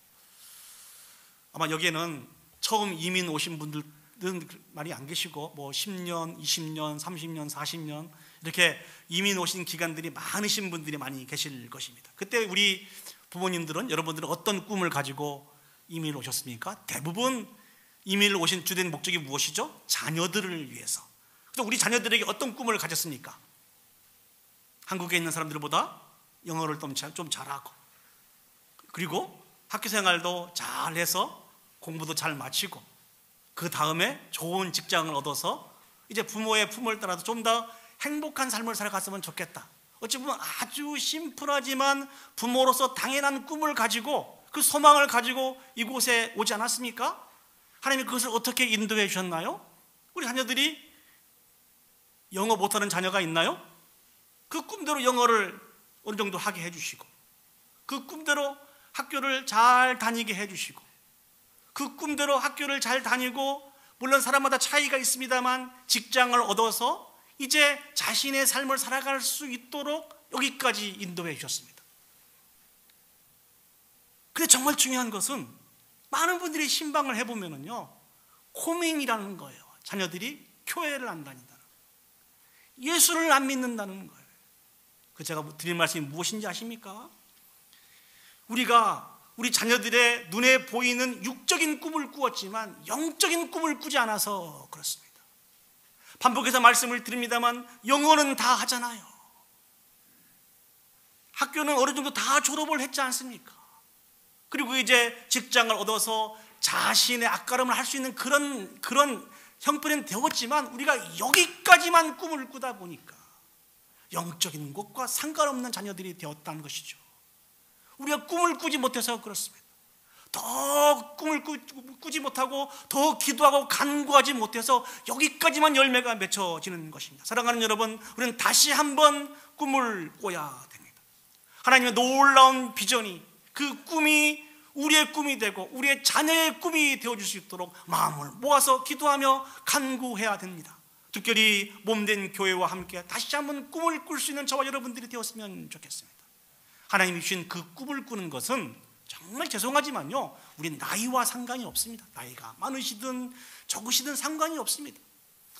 아마 여기에는 처음 이민 오신 분들은 많이 안 계시고 10년, 20년, 30년, 40년 이렇게 이민 오신 기간들이 많으신 분들이 많이 계실 것입니다. 그때 우리 부모님들은, 여러분들은 어떤 꿈을 가지고 이민을 오셨습니까? 대부분 이민을 오신 주된 목적이 무엇이죠? 자녀들을 위해서. 그래서 우리 자녀들에게 어떤 꿈을 가졌습니까? 한국에 있는 사람들보다 영어를 좀 잘하고, 그리고 학교 생활도 잘해서 공부도 잘 마치고, 그 다음에 좋은 직장을 얻어서 이제 부모의 품을 따라서 좀 더 행복한 삶을 살아갔으면 좋겠다. 어찌 보면 아주 심플하지만 부모로서 당연한 꿈을 가지고 그 그 소망을 가지고 이곳에 오지 않았습니까? 하나님이 그것을 어떻게 인도해 주셨나요? 우리 자녀들이 영어 못하는 자녀가 있나요? 그 꿈대로 영어를 어느 정도 하게 해주시고, 그 꿈대로 학교를 잘 다니게 해주시고, 그 꿈대로 학교를 잘 다니고, 물론 사람마다 차이가 있습니다만 직장을 얻어서 이제 자신의 삶을 살아갈 수 있도록 여기까지 인도해 주셨습니다. 근데 정말 중요한 것은 많은 분들이 신방을 해보면은요, 고민이라는 거예요. 자녀들이 교회를 안 다닌다는 거예요. 예수를 안 믿는다는 거예요. 그 제가 드릴 말씀이 무엇인지 아십니까? 우리가 우리 자녀들의 눈에 보이는 육적인 꿈을 꾸었지만 영적인 꿈을 꾸지 않아서 그렇습니다. 반복해서 말씀을 드립니다만 영어는 다 하잖아요. 학교는 어느 정도 다 졸업을 했지 않습니까? 그리고 이제 직장을 얻어서 자신의 앞가름을 할 수 있는 그런 형편은 되었지만 우리가 여기까지만 꿈을 꾸다 보니까 영적인 것과 상관없는 자녀들이 되었다는 것이죠. 우리가 꿈을 꾸지 못해서 그렇습니다. 더 꿈을 꾸지 못하고 더 기도하고 간구하지 못해서 여기까지만 열매가 맺혀지는 것입니다. 사랑하는 여러분, 우리는 다시 한번 꿈을 꿔야 됩니다. 하나님의 놀라운 비전이, 그 꿈이 우리의 꿈이 되고 우리의 자녀의 꿈이 되어줄 수 있도록 마음을 모아서 기도하며 간구해야 됩니다. 특별히 몸된 교회와 함께 다시 한번 꿈을 꿀 수 있는 저와 여러분들이 되었으면 좋겠습니다. 하나님이 주신 그 꿈을 꾸는 것은 정말 죄송하지만요, 우리 나이와 상관이 없습니다. 나이가 많으시든 적으시든 상관이 없습니다.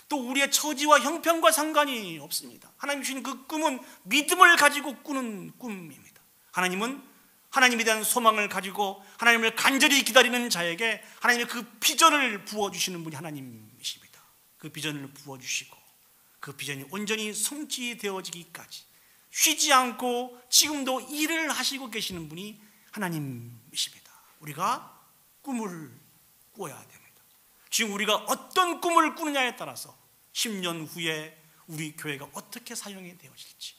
또 우리의 처지와 형편과 상관이 없습니다. 하나님이 주신 그 꿈은 믿음을 가지고 꾸는 꿈입니다. 하나님은 하나님에 대한 소망을 가지고 하나님을 간절히 기다리는 자에게 하나님의 그 비전을 부어주시는 분이 하나님이십니다. 그 비전을 부어주시고 그 비전이 온전히 성취되어지기까지 쉬지 않고 지금도 일을 하시고 계시는 분이 하나님이십니다. 우리가 꿈을 꾸어야 됩니다. 지금 우리가 어떤 꿈을 꾸느냐에 따라서 10년 후에 우리 교회가 어떻게 사용이 되어질지,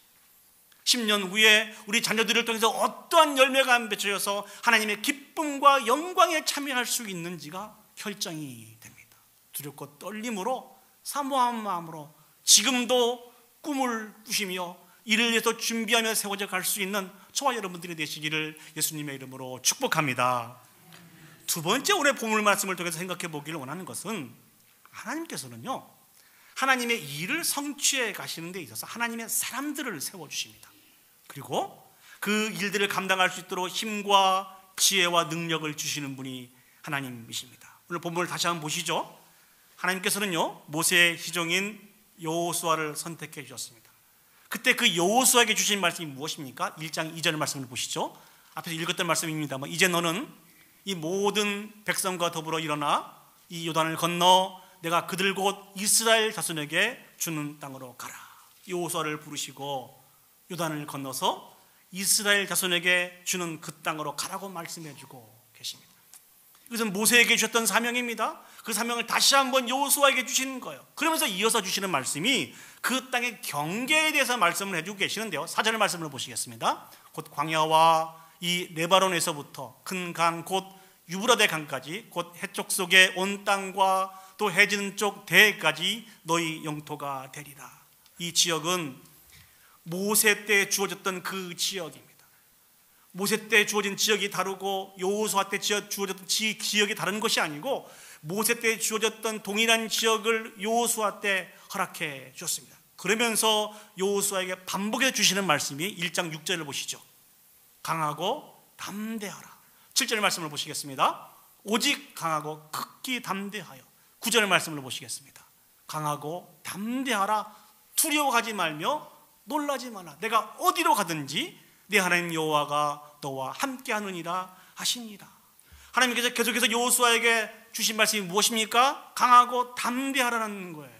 10년 후에 우리 자녀들을 통해서 어떠한 열매가 맺혀져서 하나님의 기쁨과 영광에 참여할 수 있는지가 결정이 됩니다. 두렵고 떨림으로 사모한 마음으로 지금도 꿈을 꾸시며 이를 위해서 준비하며 세워져 갈 수 있는 저와 여러분들이 되시기를 예수님의 이름으로 축복합니다. 두 번째, 오늘 본문 말씀을 통해서 생각해 보기를 원하는 것은 하나님께서는요, 하나님의 일을 성취해 가시는 데 있어서 하나님의 사람들을 세워주십니다. 그리고 그 일들을 감당할 수 있도록 힘과 지혜와 능력을 주시는 분이 하나님이십니다. 오늘 본문을 다시 한번 보시죠. 하나님께서는요, 모세의 희종인 여호수아를 선택해 주셨습니다. 그때 그 여호수아에게 주신 말씀이 무엇입니까? 1장 2절 말씀을 보시죠. 앞에서 읽었던 말씀입니다만, 이제 너는 이 모든 백성과 더불어 일어나 이 요단을 건너 내가 그들 곧 이스라엘 자손에게 주는 땅으로 가라. 여호수아를 부르시고 요단을 건너서 이스라엘 자손에게 주는 그 땅으로 가라고 말씀해 주고 계십니다. 이것은 모세에게 주셨던 사명입니다. 그 사명을 다시 한번 여호수아에게 주시는 거예요. 그러면서 이어서 주시는 말씀이 그 땅의 경계에 대해서 말씀을 해주고 계시는데요, 4절 말씀을 보시겠습니다. 곧 광야와 이 레바논에서부터 큰 강 곧 유브라데 강까지 곧 해쪽 속의 온 땅과 또 해지는 쪽 대해까지 너희 영토가 되리라. 이 지역은 모세 때 주어졌던 그 지역입니다. 모세 때 주어진 지역이 다르고 여호수아 때 주어졌던 지역이 다른 것이 아니고 모세 때 주어졌던 동일한 지역을 여호수아 때 허락해 주셨습니다. 그러면서 여호수아에게 반복해서 주시는 말씀이 1장 6절을 보시죠. 강하고 담대하라. 7절 말씀을 보시겠습니다. 오직 강하고 극히 담대하여. 9절 말씀을 보시겠습니다. 강하고 담대하라. 두려워하지 말며 놀라지 마라. 내가 어디로 가든지 내 하나님 여호와가 너와 함께하느니라 하시니라. 하나님께서 계속해서 여호수아에게 주신 말씀이 무엇입니까? 강하고 담대하라는 거예요.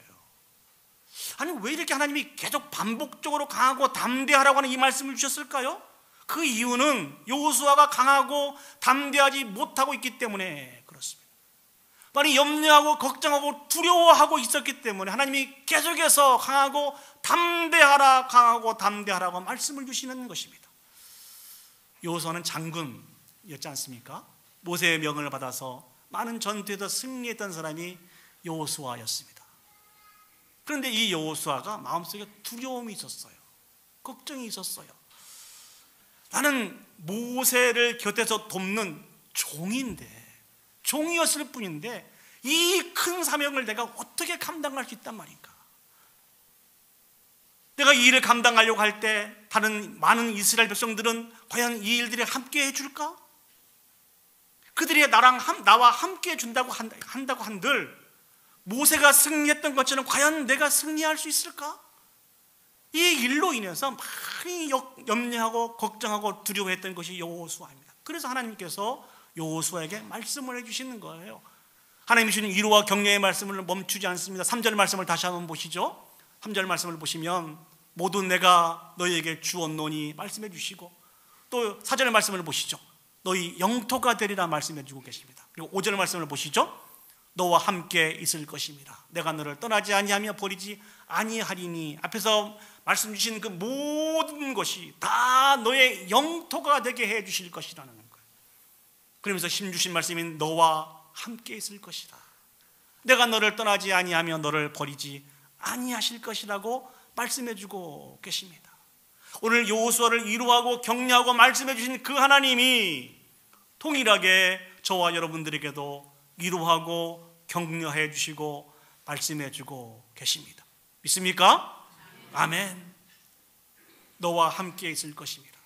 아니, 왜 이렇게 하나님이 계속 반복적으로 강하고 담대하라고 하는 이 말씀을 주셨을까요? 그 이유는 여호수아가 강하고 담대하지 못하고 있기 때문에 그렇습니다. 많이 염려하고 걱정하고 두려워하고 있었기 때문에 하나님이 계속해서 강하고 담대하라, 강하고 담대하라고 말씀을 주시는 것입니다. 여호수아는 장군, 않습니까? 모세의 명을 받아서 많은 전투에서 승리했던 사람이 여호수아였습니다. 그런데 이 여호수아가 마음속에 두려움이 있었어요. 걱정이 있었어요. 나는 모세를 곁에서 돕는 종이었을 뿐인데 이 큰 사명을 내가 어떻게 감당할 수 있단 말인가? 내가 이 일을 감당하려고 할 때 다른 많은 이스라엘 백성들은 과연 이 일들에 함께 해줄까? 그들이 나와 함께 해준다고 한다고 한들 모세가 승리했던 것처럼 과연 내가 승리할 수 있을까? 이 일로 인해서 많이 염려하고 걱정하고 두려워했던 것이 여호수아입니다. 그래서 하나님께서 여호수아에게 말씀을 해주시는 거예요. 하나님이 주신 위로와 격려의 말씀을 멈추지 않습니다. 3절 말씀을 다시 한번 보시죠. 3절 말씀을 보시면 모두 내가 너희에게 주었노니 말씀해 주시고, 또 4절 말씀을 보시죠. 너희 영토가 되리라 말씀해 주고 계십니다. 그리고 5절 말씀을 보시죠. 너와 함께 있을 것입니다. 내가 너를 떠나지 아니하며 버리지 아니하리니. 앞에서 말씀 주신 그 모든 것이 다 너의 영토가 되게 해 주실 것이라는 거예요. 그러면서 심 주신 말씀이 너와 함께 있을 것이다. 내가 너를 떠나지 아니하며 너를 버리지 아니하실 것이라고 말씀해 주고 계십니다. 오늘 여호수아를 위로하고 격려하고 말씀해 주신 그 하나님이 동일하게 저와 여러분들에게도 위로하고 격려해 주시고 말씀해 주고 계십니다. 믿습니까? 아멘. 너와 함께 있을 것입니다.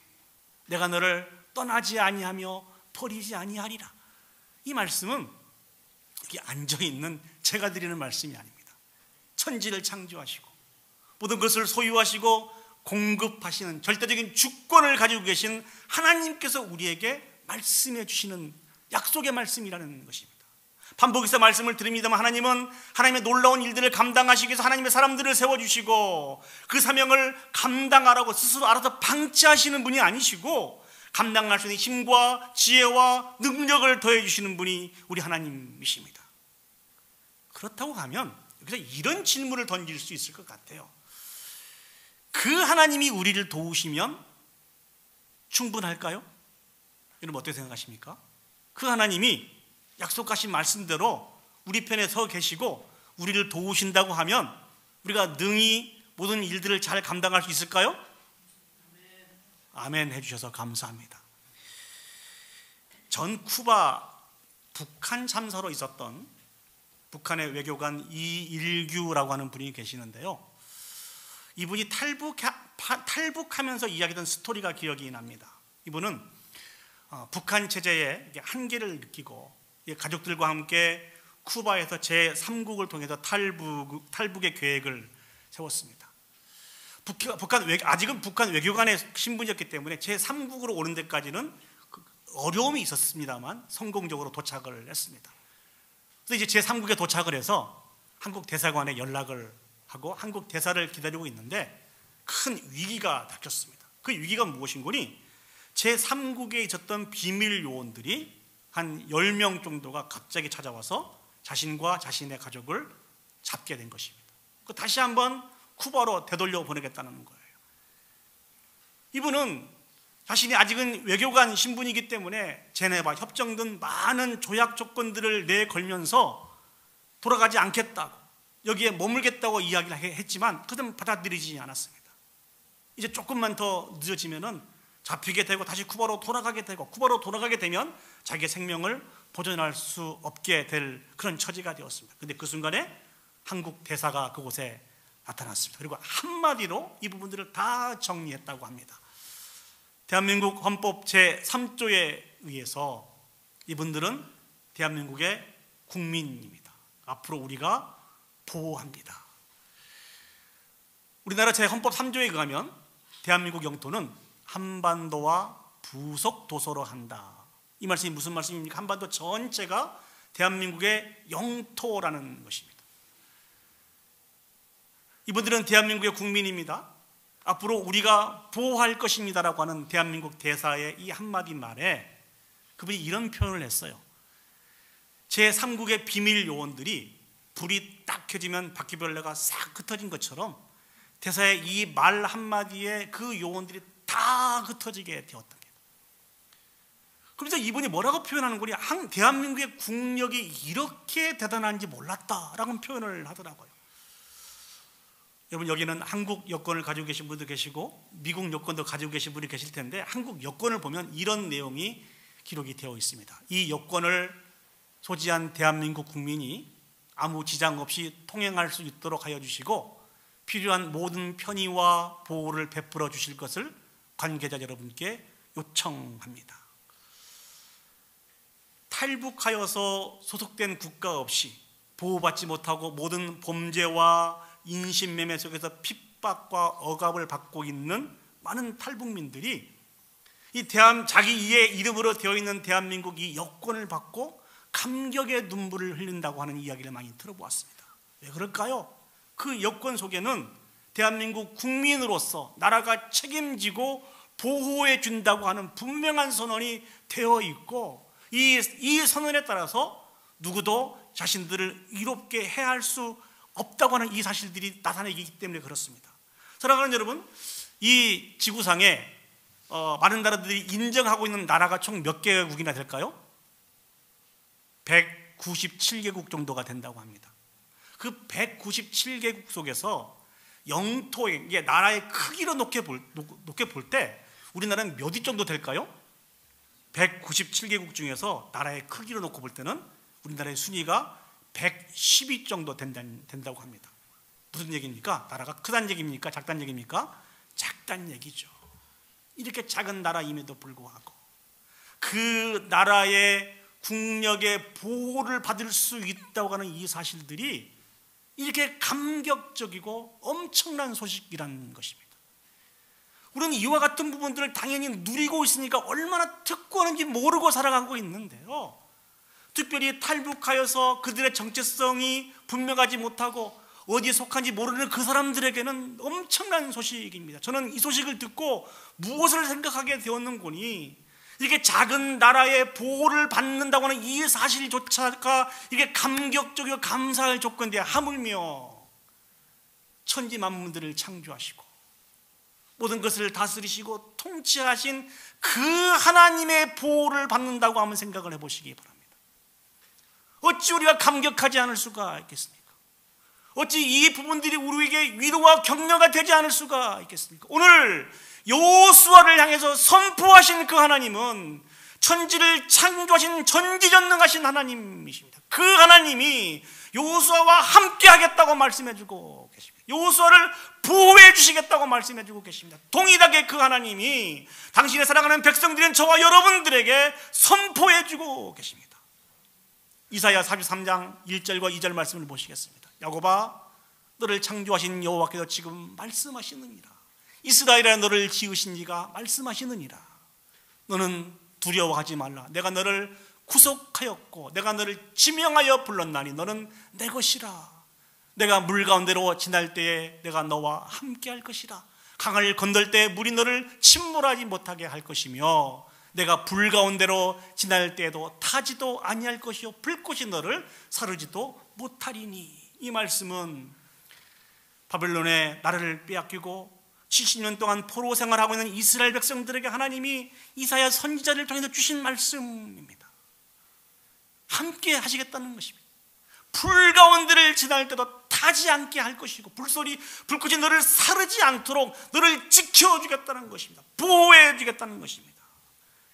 내가 너를 떠나지 아니하며 버리지 아니하리라. 이 말씀은 여기 앉아있는 제가 드리는 말씀이 아닙니다. 천지를 창조하시고 모든 것을 소유하시고 공급하시는 절대적인 주권을 가지고 계신 하나님께서 우리에게 말씀해 주시는 약속의 말씀이라는 것입니다. 반복해서 말씀을 드립니다만 하나님은 하나님의 놀라운 일들을 감당하시기 위해서 하나님의 사람들을 세워주시고 그 사명을 감당하라고 스스로 알아서 방치하시는 분이 아니시고 감당할 수 있는 힘과 지혜와 능력을 더해주시는 분이 우리 하나님이십니다. 그렇다고 하면 여기서 이런 질문을 던질 수 있을 것 같아요. 그 하나님이 우리를 도우시면 충분할까요? 여러분 어떻게 생각하십니까? 그 하나님이 약속하신 말씀대로 우리 편에 서 계시고 우리를 도우신다고 하면 우리가 능히 모든 일들을 잘 감당할 수 있을까요? 아멘 해주셔서 감사합니다. 전 쿠바 북한 참사로 있었던 북한의 외교관 이일규라고 하는 분이 계시는데요. 이분이 탈북하면서 이야기했던 스토리가 기억이 납니다. 이분은 북한 체제의 한계를 느끼고 가족들과 함께 쿠바에서 제3국을 통해서 탈북의 계획을 세웠습니다. 아직은 북한 외교관의 신분이었기 때문에 제3국으로 오는 데까지는 어려움이 있었습니다만 성공적으로 도착을 했습니다. 그래서 이제 제3국에 도착을 해서 한국 대사관에 연락을 하고 한국 대사를 기다리고 있는데 큰 위기가 닥쳤습니다. 그 위기가 무엇인 거니? 제3국에 있었던 비밀 요원들이 한 10명 정도가 갑자기 찾아와서 자신과 자신의 가족을 잡게 된 것입니다. 다시 한번 쿠바로 되돌려 보내겠다는 거예요. 이분은 자신이 아직은 외교관 신분이기 때문에 제네바 협정 등 많은 조약 조건들을 내걸면서 돌아가지 않겠다고, 여기에 머물겠다고 이야기를 했지만 그들은 받아들이지 않았습니다. 이제 조금만 더 늦어지면은 잡히게 되고 다시 쿠바로 돌아가게 되고, 쿠바로 돌아가게 되면 자기의 생명을 보존할 수 없게 될 그런 처지가 되었습니다. 그런데 그 순간에 한국 대사가 그곳에 나타났습니다. 그리고 한마디로 이 부분들을 다 정리했다고 합니다. 대한민국 헌법 제3조에 의해서 이분들은 대한민국의 국민입니다. 앞으로 우리가 보호합니다. 우리나라 제 헌법 3조에 의하면 대한민국 영토는 한반도와 부속 도서로 한다. 이 말씀이 무슨 말씀입니까? 한반도 전체가 대한민국의 영토라는 것입니다. 이분들은 대한민국의 국민입니다. 앞으로 우리가 보호할 것입니다라고 하는 대한민국 대사의 이 한마디 말에 그분이 이런 표현을 했어요. 제3국의 비밀 요원들이 불이 딱 켜지면 바퀴벌레가 싹 흩어진 것처럼 대사의 이 말 한마디에 그 요원들이 다 흩어지게 되었던 거예요. 그래서 이분이 뭐라고 표현하는 거냐? 대한민국의 국력이 이렇게 대단한지 몰랐다라고 표현을 하더라고요. 여러분, 여기는 한국 여권을 가지고 계신 분도 계시고 미국 여권도 가지고 계신 분이 계실 텐데, 한국 여권을 보면 이런 내용이 기록이 되어 있습니다. 이 여권을 소지한 대한민국 국민이 아무 지장 없이 통행할 수 있도록 하여 주시고, 필요한 모든 편의와 보호를 베풀어 주실 것을 관계자 여러분께 요청합니다. 탈북하여서 소속된 국가 없이 보호받지 못하고 모든 범죄와 인신매매 속에서 핍박과 억압을 받고 있는 많은 탈북민들이 이 자기의 이름으로 되어 있는 대한민국 이 여권을 받고 감격의 눈물을 흘린다고 하는 이야기를 많이 들어보았습니다. 왜 그럴까요? 그 여권 속에는 대한민국 국민으로서 나라가 책임지고 보호해 준다고 하는 분명한 선언이 되어 있고, 이 선언에 따라서 누구도 자신들을 이롭게 해할 수 없다고 하는 이 사실들이 나타나기 때문에 그렇습니다. 사랑하는 여러분, 이 지구상에 많은 나라들이 인정하고 있는 나라가 총 몇 개국이나 될까요? 197개국 정도가 된다고 합니다. 그 197개국 속에서 영토의, 나라의 크기로 높게 볼 때 우리나라는 몇 위 정도 될까요? 197개국 중에서 나라의 크기로 놓고 볼 때는 우리나라의 순위가 110위 정도 된다고 합니다. 무슨 얘기입니까? 나라가 크다는 얘기입니까? 작다는 얘기입니까? 작다는 얘기죠. 이렇게 작은 나라임에도 불구하고 그 나라의 국력의 보호를 받을 수 있다고 하는 이 사실들이 이렇게 감격적이고 엄청난 소식이라는 것입니다. 우리는 이와 같은 부분들을 당연히 누리고 있으니까 얼마나 특권인지 모르고 살아가고 있는데요, 특별히 탈북하여서 그들의 정체성이 분명하지 못하고 어디에 속한지 모르는 그 사람들에게는 엄청난 소식입니다. 저는 이 소식을 듣고 무엇을 생각하게 되었는고니, 이게 작은 나라의 보호를 받는다고 하는 이 사실조차가 이게 감격적이고 감사할 조건인데, 하물며 천지 만물들을 창조하시고 모든 것을 다스리시고 통치하신 그 하나님의 보호를 받는다고 하면 생각을 해보시기 바랍니다. 어찌 우리가 감격하지 않을 수가 있겠습니까? 어찌 이 부분들이 우리에게 위로와 격려가 되지 않을 수가 있겠습니까? 오늘 여호수아를 향해서 선포하신 그 하나님은 천지를 창조하신 전지전능하신 하나님이십니다. 그 하나님이 여호수아와 함께 하겠다고 말씀해주고 계십니다. 여호수아를 보호해 주시겠다고 말씀해주고 계십니다. 동일하게 그 하나님이 당신의 사랑하는 백성들인 저와 여러분들에게 선포해주고 계십니다. 이사야 43장 1절과 2절 말씀을 보시겠습니다. 야곱아, 너를 창조하신 여호와께서 지금 말씀하시느니라. 이스라엘아, 너를 지으신 이가 말씀하시느니라. 너는 두려워하지 말라. 내가 너를 구속하였고 내가 너를 지명하여 불렀나니 너는 내 것이라. 내가 물 가운데로 지날 때에 내가 너와 함께 할 것이라. 강을 건널 때 물이 너를 침몰하지 못하게 할 것이며 내가 불 가운데로 지날 때에도 타지도 아니할 것이요 불꽃이 너를 사르지도 못하리니. 이 말씀은 바벨론의 나라를 빼앗기고 70년 동안 포로 생활하고 있는 이스라엘 백성들에게 하나님이 이사야 선지자를 통해서 주신 말씀입니다. 함께 하시겠다는 것입니다. 불 가운데를 지날 때도 타지 않게 할 것이고 불꽃이 너를 사르지 않도록 너를 지켜주겠다는 것입니다. 보호해 주겠다는 것입니다.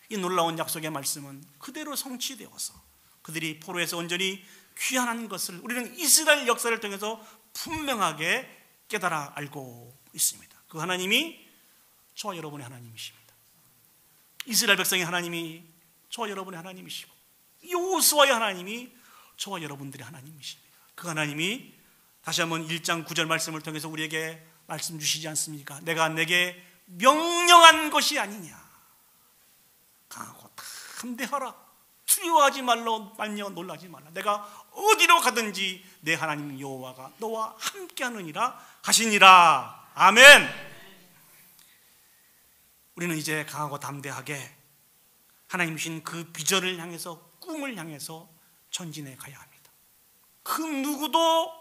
이 놀라운 약속의 말씀은 그대로 성취되어서 그들이 포로에서 온전히 귀환한 것을 우리는 이스라엘 역사를 통해서 분명하게 깨달아 알고 있습니다. 그 하나님이 저와 여러분의 하나님이십니다. 이스라엘 백성의 하나님이 저와 여러분의 하나님이시고 여호수아의 하나님이 저와 여러분들의 하나님이십니다. 그 하나님이 다시 한번 1장 9절 말씀을 통해서 우리에게 말씀 주시지 않습니까? 내가 내게 명령한 것이 아니냐. 강하고 담대하라. 두려워하지 말며 놀라지 말라. 내가 어디로 가든지 내 하나님 여호와가 너와 함께하느니라 하시니라. 아멘. 우리는 이제 강하고 담대하게 하나님 주신 그 비전을 향해서, 꿈을 향해서 전진해 가야 합니다. 그 누구도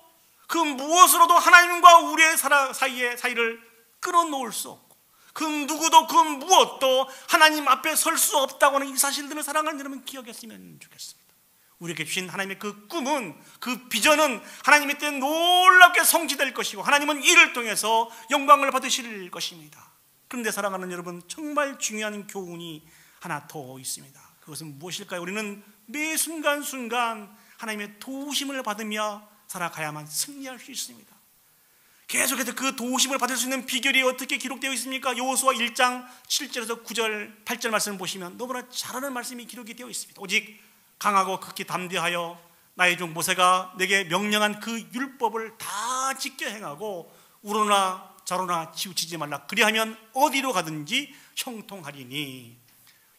그 무엇으로도 하나님과 우리의 사이를 끊어놓을 수 없고 그 누구도 그 무엇도 하나님 앞에 설 수 없다고 하는 이 사실들을 사랑하는 여러분 기억했으면 좋겠습니다. 우리에게 주신 하나님의 그 꿈은, 그 비전은 하나님의 때 놀랍게 성취될 것이고 하나님은 이를 통해서 영광을 받으실 것입니다. 그런데 사랑하는 여러분, 정말 중요한 교훈이 하나 더 있습니다. 그것은 무엇일까요? 우리는 매 순간순간 하나님의 도우심을 받으며 살아가야만 승리할 수 있습니다. 계속해서 그 도우심을 받을 수 있는 비결이 어떻게 기록되어 있습니까? 여호수아 1장 7절에서 9절, 8절 말씀을 보시면 너무나 잘 아는 말씀이 기록이 되어 있습니다. 오직 강하고 극히 담대하여 나의 종 모세가 내게 명령한 그 율법을 다 지켜 행하고 우로나 좌로나 치우치지 말라. 그리하면 어디로 가든지 형통하리니.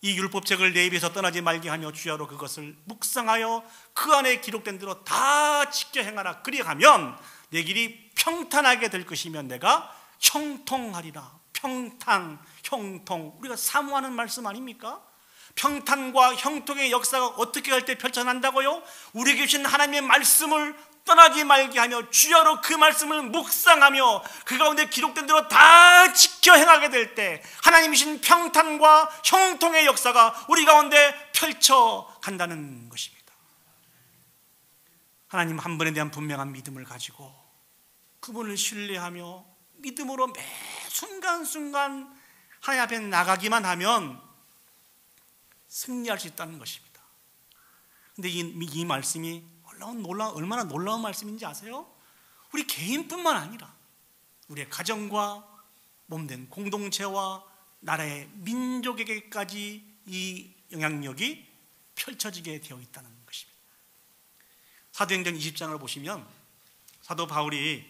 이 율법책을 내 입에서 떠나지 말게 하며 주야로 그것을 묵상하여 그 안에 기록된 대로 다 지켜 행하라. 그리하면 내 길이 평탄하게 될 것이며 내가 형통하리라. 평탄, 형통, 우리가 사모하는 말씀 아닙니까? 평탄과 형통의 역사가 어떻게 할 때 펼쳐난다고요? 우리에게 주신 하나님의 말씀을 떠나지 말게 하며 주야로 그 말씀을 묵상하며 그 가운데 기록된 대로 다 지켜 행하게 될 때 하나님이 주신 평탄과 형통의 역사가 우리 가운데 펼쳐간다는 것입니다. 하나님 한 분에 대한 분명한 믿음을 가지고 그분을 신뢰하며 믿음으로 매 순간순간 하나님 앞에 나가기만 하면 승리할 수 있다는 것입니다. 그런데 이 말씀이 얼마나 놀라운 말씀인지 아세요? 우리 개인뿐만 아니라 우리의 가정과 몸된 공동체와 나라의 민족에게까지 이 영향력이 펼쳐지게 되어 있다는 것입니다. 사도행전 20장을 보시면 사도 바울이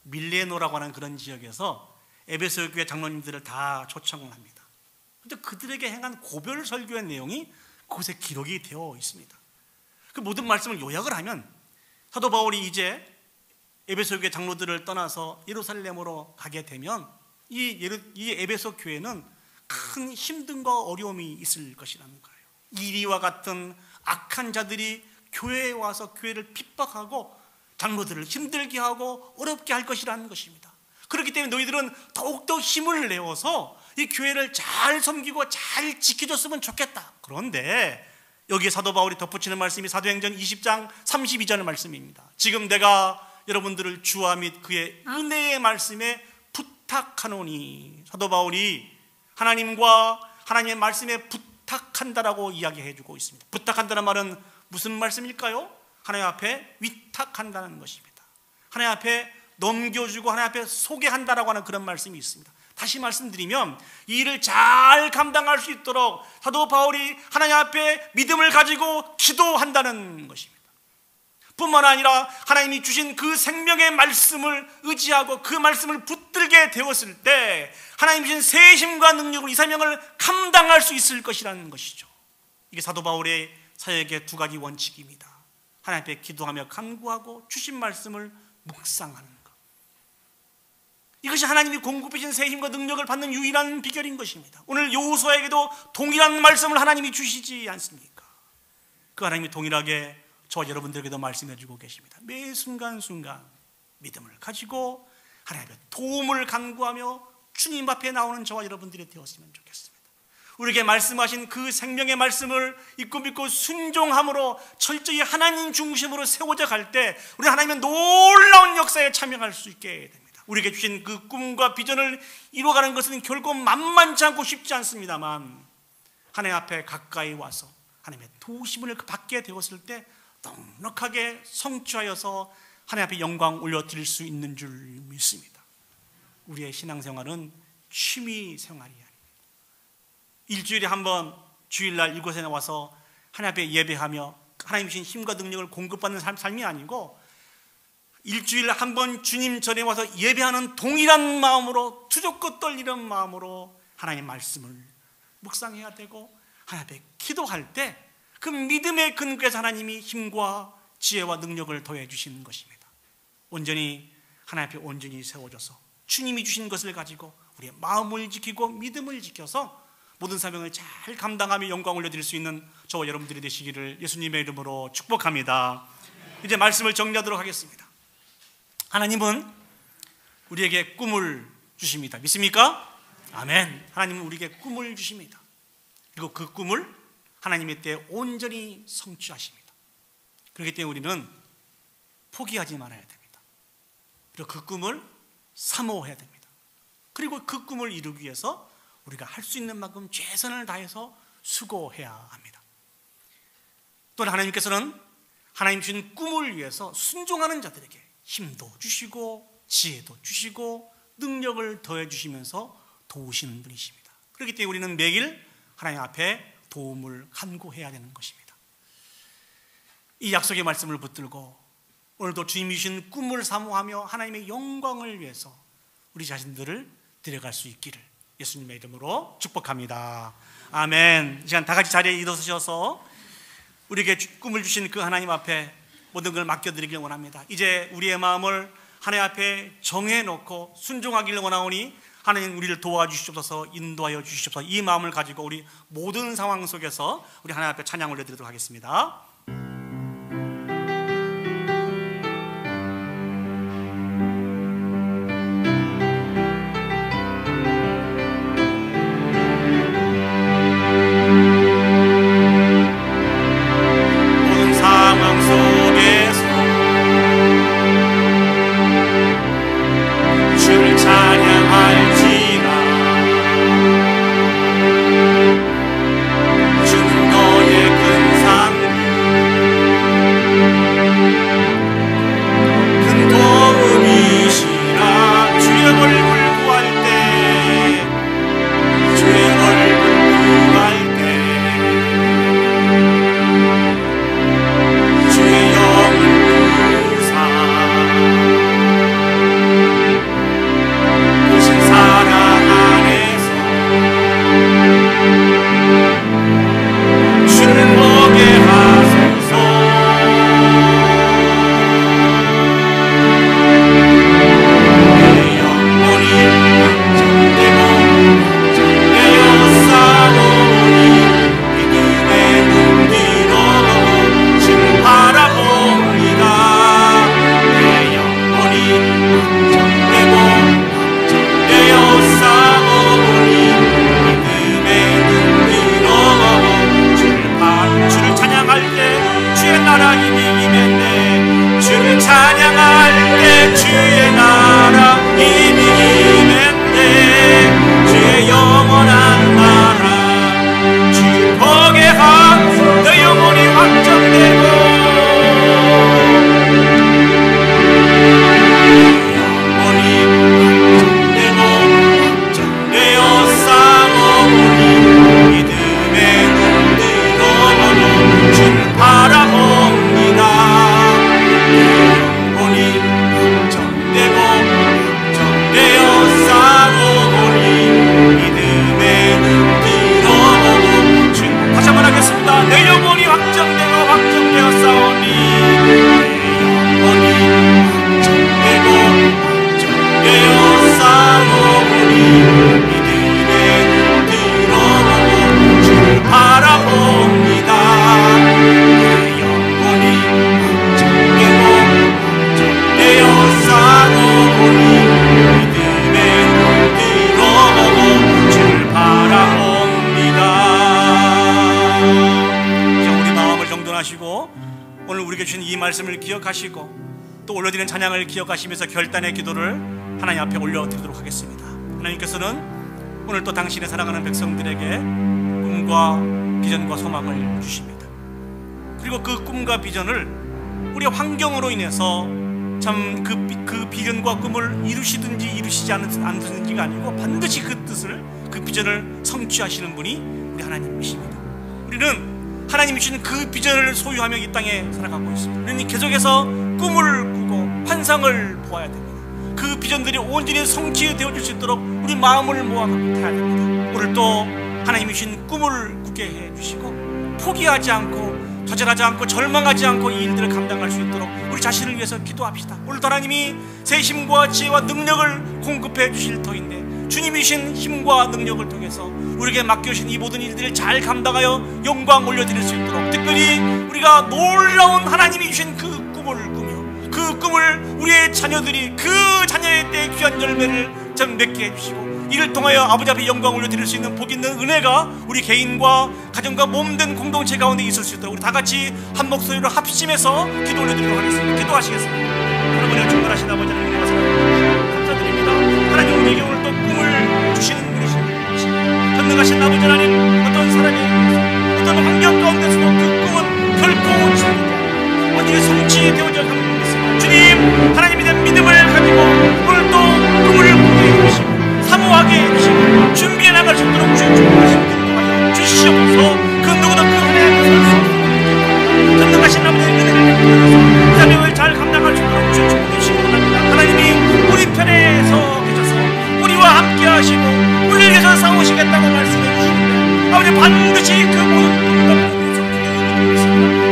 밀레노라고 하는 그런 지역에서 에베소 교회 장로님들을 다 초청을 합니다. 그런데 그들에게 행한 고별 설교의 내용이 그곳에 기록이 되어 있습니다. 그 모든 말씀을 요약을 하면 사도 바울이 이제 에베소 교회 장로들을 떠나서 예루살렘으로 가게 되면 이 에베소 교회는 큰 힘듦과 어려움이 있을 것이라는 거예요. 이리와 같은 악한 자들이 교회에 와서 교회를 핍박하고 장로들을 힘들게 하고 어렵게 할 것이라는 것입니다. 그렇기 때문에 너희들은 더욱더 힘을 내어서 이 교회를 잘 섬기고 잘 지켜줬으면 좋겠다. 그런데 여기에 사도 바울이 덧붙이는 말씀이 사도행전 20장 32절 말씀입니다. 지금 내가 여러분들을 주와 및 그의 은혜의 말씀에 부탁하노니. 사도 바울이 하나님과 하나님의 말씀에 부탁한다라고 이야기해주고 있습니다. 부탁한다는 말은 무슨 말씀일까요? 하나님 앞에 위탁한다는 것입니다. 하나님 앞에 넘겨주고 하나님 앞에 소개한다라고 하는 그런 말씀이 있습니다. 다시 말씀드리면 이 일을 잘 감당할 수 있도록 사도 바울이 하나님 앞에 믿음을 가지고 기도한다는 것입니다. 뿐만 아니라 하나님이 주신 그 생명의 말씀을 의지하고 그 말씀을 붙들게 되었을 때 하나님 주신 새 힘과 능력으로 이 사명을 감당할 수 있을 것이라는 것이죠. 이게 사도 바울의 사역의 두 가지 원칙입니다. 하나님 앞에 기도하며 간구하고 주신 말씀을 묵상하는 것. 이것이 하나님이 공급해 주신 새 힘과 능력을 받는 유일한 비결인 것입니다. 오늘 여호수아에게도 동일한 말씀을 하나님이 주시지 않습니까? 그 하나님이 동일하게 저와 여러분들에게도 말씀해 주고 계십니다. 매 순간순간 믿음을 가지고 하나님 앞에 도움을 간구하며 주님 앞에 나오는 저와 여러분들이 되었으면 좋겠습니다. 우리에게 말씀하신 그 생명의 말씀을 믿고 순종함으로 철저히 하나님 중심으로 세워져 갈 때 우리 하나님의 놀라운 역사에 참여할 수 있게 됩니다. 우리에게 주신 그 꿈과 비전을 이루어가는 것은 결코 만만치 않고 쉽지 않습니다만 하나님 앞에 가까이 와서 하나님의 도우심을 받게 되었을 때 넉넉하게 성취하여서 하나님 앞에 영광 올려드릴 수 있는 줄 믿습니다. 우리의 신앙생활은 취미생활이 아닙니다. 일주일에 한 번 주일날 이곳에 나와서 하나님 앞에 예배하며 하나님 주신 힘과 능력을 공급받는 삶이 아니고 일주일에 한 번 주님 전에 와서 예배하는 동일한 마음으로 두렵고 떨리는 마음으로 하나님의 말씀을 묵상해야 되고 하나님 앞에 기도할 때 그 믿음의 근거에서 하나님이 힘과 지혜와 능력을 더해 주시는 것입니다. 온전히 하나님 앞에 온전히 세워져서 주님이 주신 것을 가지고 우리의 마음을 지키고 믿음을 지켜서 모든 사명을 잘 감당하며 영광을 올려드릴 수 있는 저와 여러분들이 되시기를 예수님의 이름으로 축복합니다. 이제 말씀을 정리하도록 하겠습니다. 하나님은 우리에게 꿈을 주십니다. 믿습니까? 아멘. 하나님은 우리에게 꿈을 주십니다. 그리고 그 꿈을 하나님의 때에 온전히 성취하십니다. 그렇기 때문에 우리는 포기하지 말아야 됩니다. 그리고 그 꿈을 사모해야 됩니다. 그리고 그 꿈을 이루기 위해서 우리가 할 수 있는 만큼 최선을 다해서 수고해야 합니다. 또한 하나님께서는 하나님 주신 꿈을 위해서 순종하는 자들에게 힘도 주시고 지혜도 주시고 능력을 더해 주시면서 도우시는 분이십니다. 그렇기 때문에 우리는 매일 하나님 앞에 도움을 간구해야 되는 것입니다. 이 약속의 말씀을 붙들고 오늘도 주님이 주신 꿈을 사모하며 하나님의 영광을 위해서 우리 자신들을 데려갈 수 있기를 예수님의 이름으로 축복합니다. 아멘. 이 시간 다 같이 자리에 일어서셔서 우리에게 꿈을 주신 그 하나님 앞에 모든 걸 맡겨드리길 원합니다. 이제 우리의 마음을 하나님 앞에 정해놓고 순종하기를 원하오니 하나님 우리를 도와주시옵소서, 인도하여 주시옵소서. 이 마음을 가지고 우리 모든 상황 속에서 우리 하나님 앞에 찬양 올려드리도록 하겠습니다. 말씀을 기억하시고 또 올려드리는 찬양을 기억하시면서 결단의 기도를 하나님 앞에 올려드리도록 하겠습니다. 하나님께서는 오늘 또 당신의 사랑하는 백성들에게 꿈과 비전과 소망을 주십니다. 그리고 그 꿈과 비전을 우리 환경으로 인해서 참 그 비전과 꿈을 이루시든지 이루시지 않든지가 아니고 반드시 그 뜻을, 그 비전을 성취하시는 분이 우리 하나님이십니다. 우리는 하나님이 주신 그 비전을 소유하며 이 땅에 살아가고 있습니다. 우리는 계속해서 꿈을 꾸고 환상을 보아야 됩니다. 그 비전들이 온전히 성취되어 줄 수 있도록 우리 마음을 모아가야 됩니다. 오늘 또 하나님이 주신 꿈을 꾸게 해주시고 포기하지 않고 좌절하지 않고 절망하지 않고 이 일들을 감당할 수 있도록 우리 자신을 위해서 기도합시다. 오늘도 하나님이 새 힘과 지혜와 능력을 공급해 주실 터인데 주님이 주신 힘과 능력을 통해서 우리에게 맡겨주신 이 모든 일들을 잘 감당하여 영광 올려드릴 수 있도록, 특별히 우리가 놀라운 하나님이 주신 그 꿈을 꾸며 그 꿈을 우리의 자녀들이 그 자녀의 때 귀한 열매를 좀 맺게 해주시고 이를 통하여 아버지 앞에 영광을 올려드릴 수 있는 복 있는 은혜가 우리 개인과 가정과 몸된 공동체 가운데 있을 수 있도록 우리 다 같이 한 목소리로 합심해서 기도 올려드리도록 하겠습니다. 기도하시겠습니다. 하나님의 충만하신 아버지 하나님 감사드립니다. 하나님 우리에게 오늘 또 꿈을 주시는 분이십니다. 전능하신 아버지 하나님, 어떤 사람이 어떤 환경 가운데서도 그 꿈은 결코 주님 언제 성취되어져 가는 것입니다. 주님, 하나님에 대한 믿음을 가지고 오늘 또 꿈을 꾸게 해주시고 사모하게 해주시고 준비해 나갈 수 있도록 주의 축복하시고 인도하여 주시옵소서. 그 누구도 그 은혜에 설수 전능하신 아버지의 은혜를 베풀어서 사명을 잘 감당할 수 있도록 주의 축복해 주시기 원합니다. 하나님이 우리 편에 서 계셔서 우리와 함께 하시고 우리를 위해서 싸우시겠다고 말씀해 주시는데 아버지 반드시 그 모든 꿈과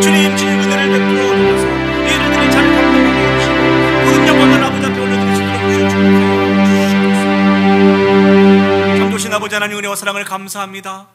주님 주의 은혜를 베풀어 주셔서 이 일들을 잘 감당하게 해주시고 모든 영광을 아버지 앞에 올려드리시도록 주의 축복해 주시옵소서. 참조신 아버지 하나님 은혜와 사랑을 감사합니다.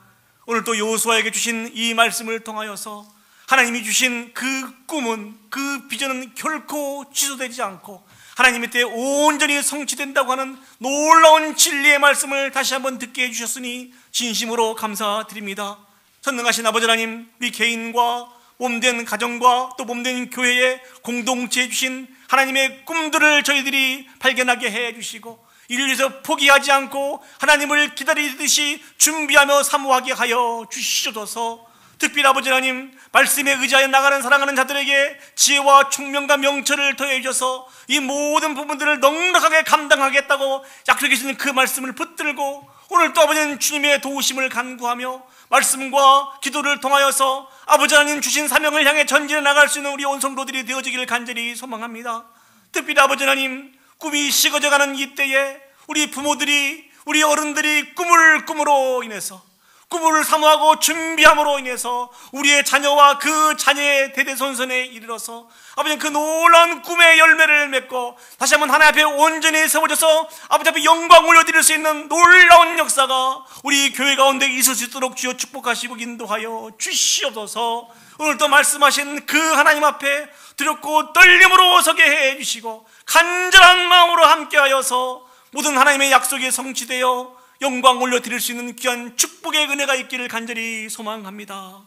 오늘 또 여호수아에게 주신 이 말씀을 통하여서 하나님이 주신 그 꿈은, 그 비전은 결코 취소되지 않고 하나님의 때에 온전히 성취된다고 하는 놀라운 진리의 말씀을 다시 한번 듣게 해주셨으니 진심으로 감사드립니다. 전능하신 아버지 하나님, 우리 개인과 몸된 가정과 또 몸된 교회에 공동체해 주신 하나님의 꿈들을 저희들이 발견하게 해주시고 이를 위해서 포기하지 않고 하나님을 기다리듯이 준비하며 사모하게 하여 주시옵소서. 특별히 아버지 하나님, 말씀에 의지하여 나가는 사랑하는 자들에게 지혜와 총명과 명철을 더해 주셔서 이 모든 부분들을 넉넉하게 감당하겠다고 약속해 주신 그 말씀을 붙들고 오늘 또 아버지는 주님의 도우심을 간구하며 말씀과 기도를 통하여서 아버지 하나님 주신 사명을 향해 전진해 나갈 수 있는 우리 온 성도들이 되어지기를 간절히 소망합니다. 특별히 아버지 하나님, 꿈이 식어져가는 이때에 우리 부모들이, 우리 어른들이 꿈을 꿈으로 인해서, 꿈을 사모하고 준비함으로 인해서 우리의 자녀와 그 자녀의 대대손손에 이르러서 아버지 그 놀라운 꿈의 열매를 맺고 다시 한번 하나님 앞에 온전히 세워져서 아버지 앞에 영광 올려드릴 수 있는 놀라운 역사가 우리 교회 가운데 있을 수 있도록 주여 축복하시고 인도하여 주시옵소서. 오늘 또 말씀하신 그 하나님 앞에 두렵고 떨림으로 서게 해주시고 간절한 마음으로 함께하여서 모든 하나님의 약속이 성취되어 영광 올려드릴 수 있는 귀한 축복의 은혜가 있기를 간절히 소망합니다.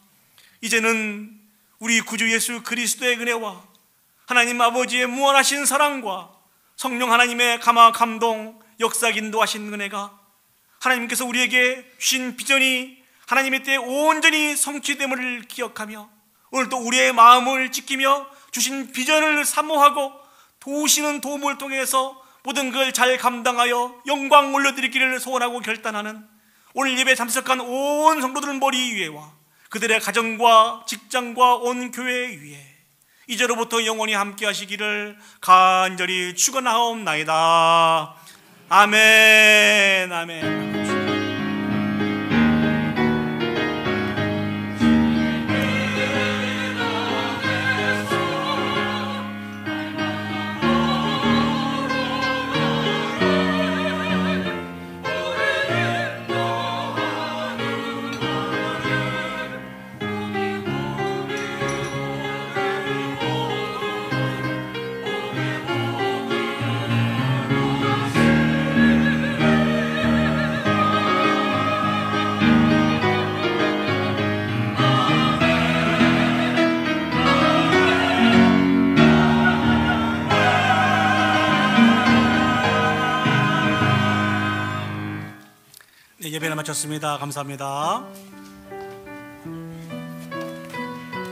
이제는 우리 구주 예수 그리스도의 은혜와 하나님 아버지의 무한하신 사랑과 성령 하나님의 감화 감동 역사 인도하신 은혜가 하나님께서 우리에게 주신 비전이 하나님의 때에 온전히 성취됨을 기억하며 오늘 또 우리의 마음을 지키며 주신 비전을 사모하고 도우시는 도움을 통해서 모든 걸 잘 감당하여 영광 올려드리기를 소원하고 결단하는 오늘 예배에 참석한 온 성도들 머리 위에와 그들의 가정과 직장과 온 교회 위에 이제로부터 영원히 함께 하시기를 간절히 축원하옵나이다. 아멘. 아멘. 예배를 마쳤습니다. 감사합니다.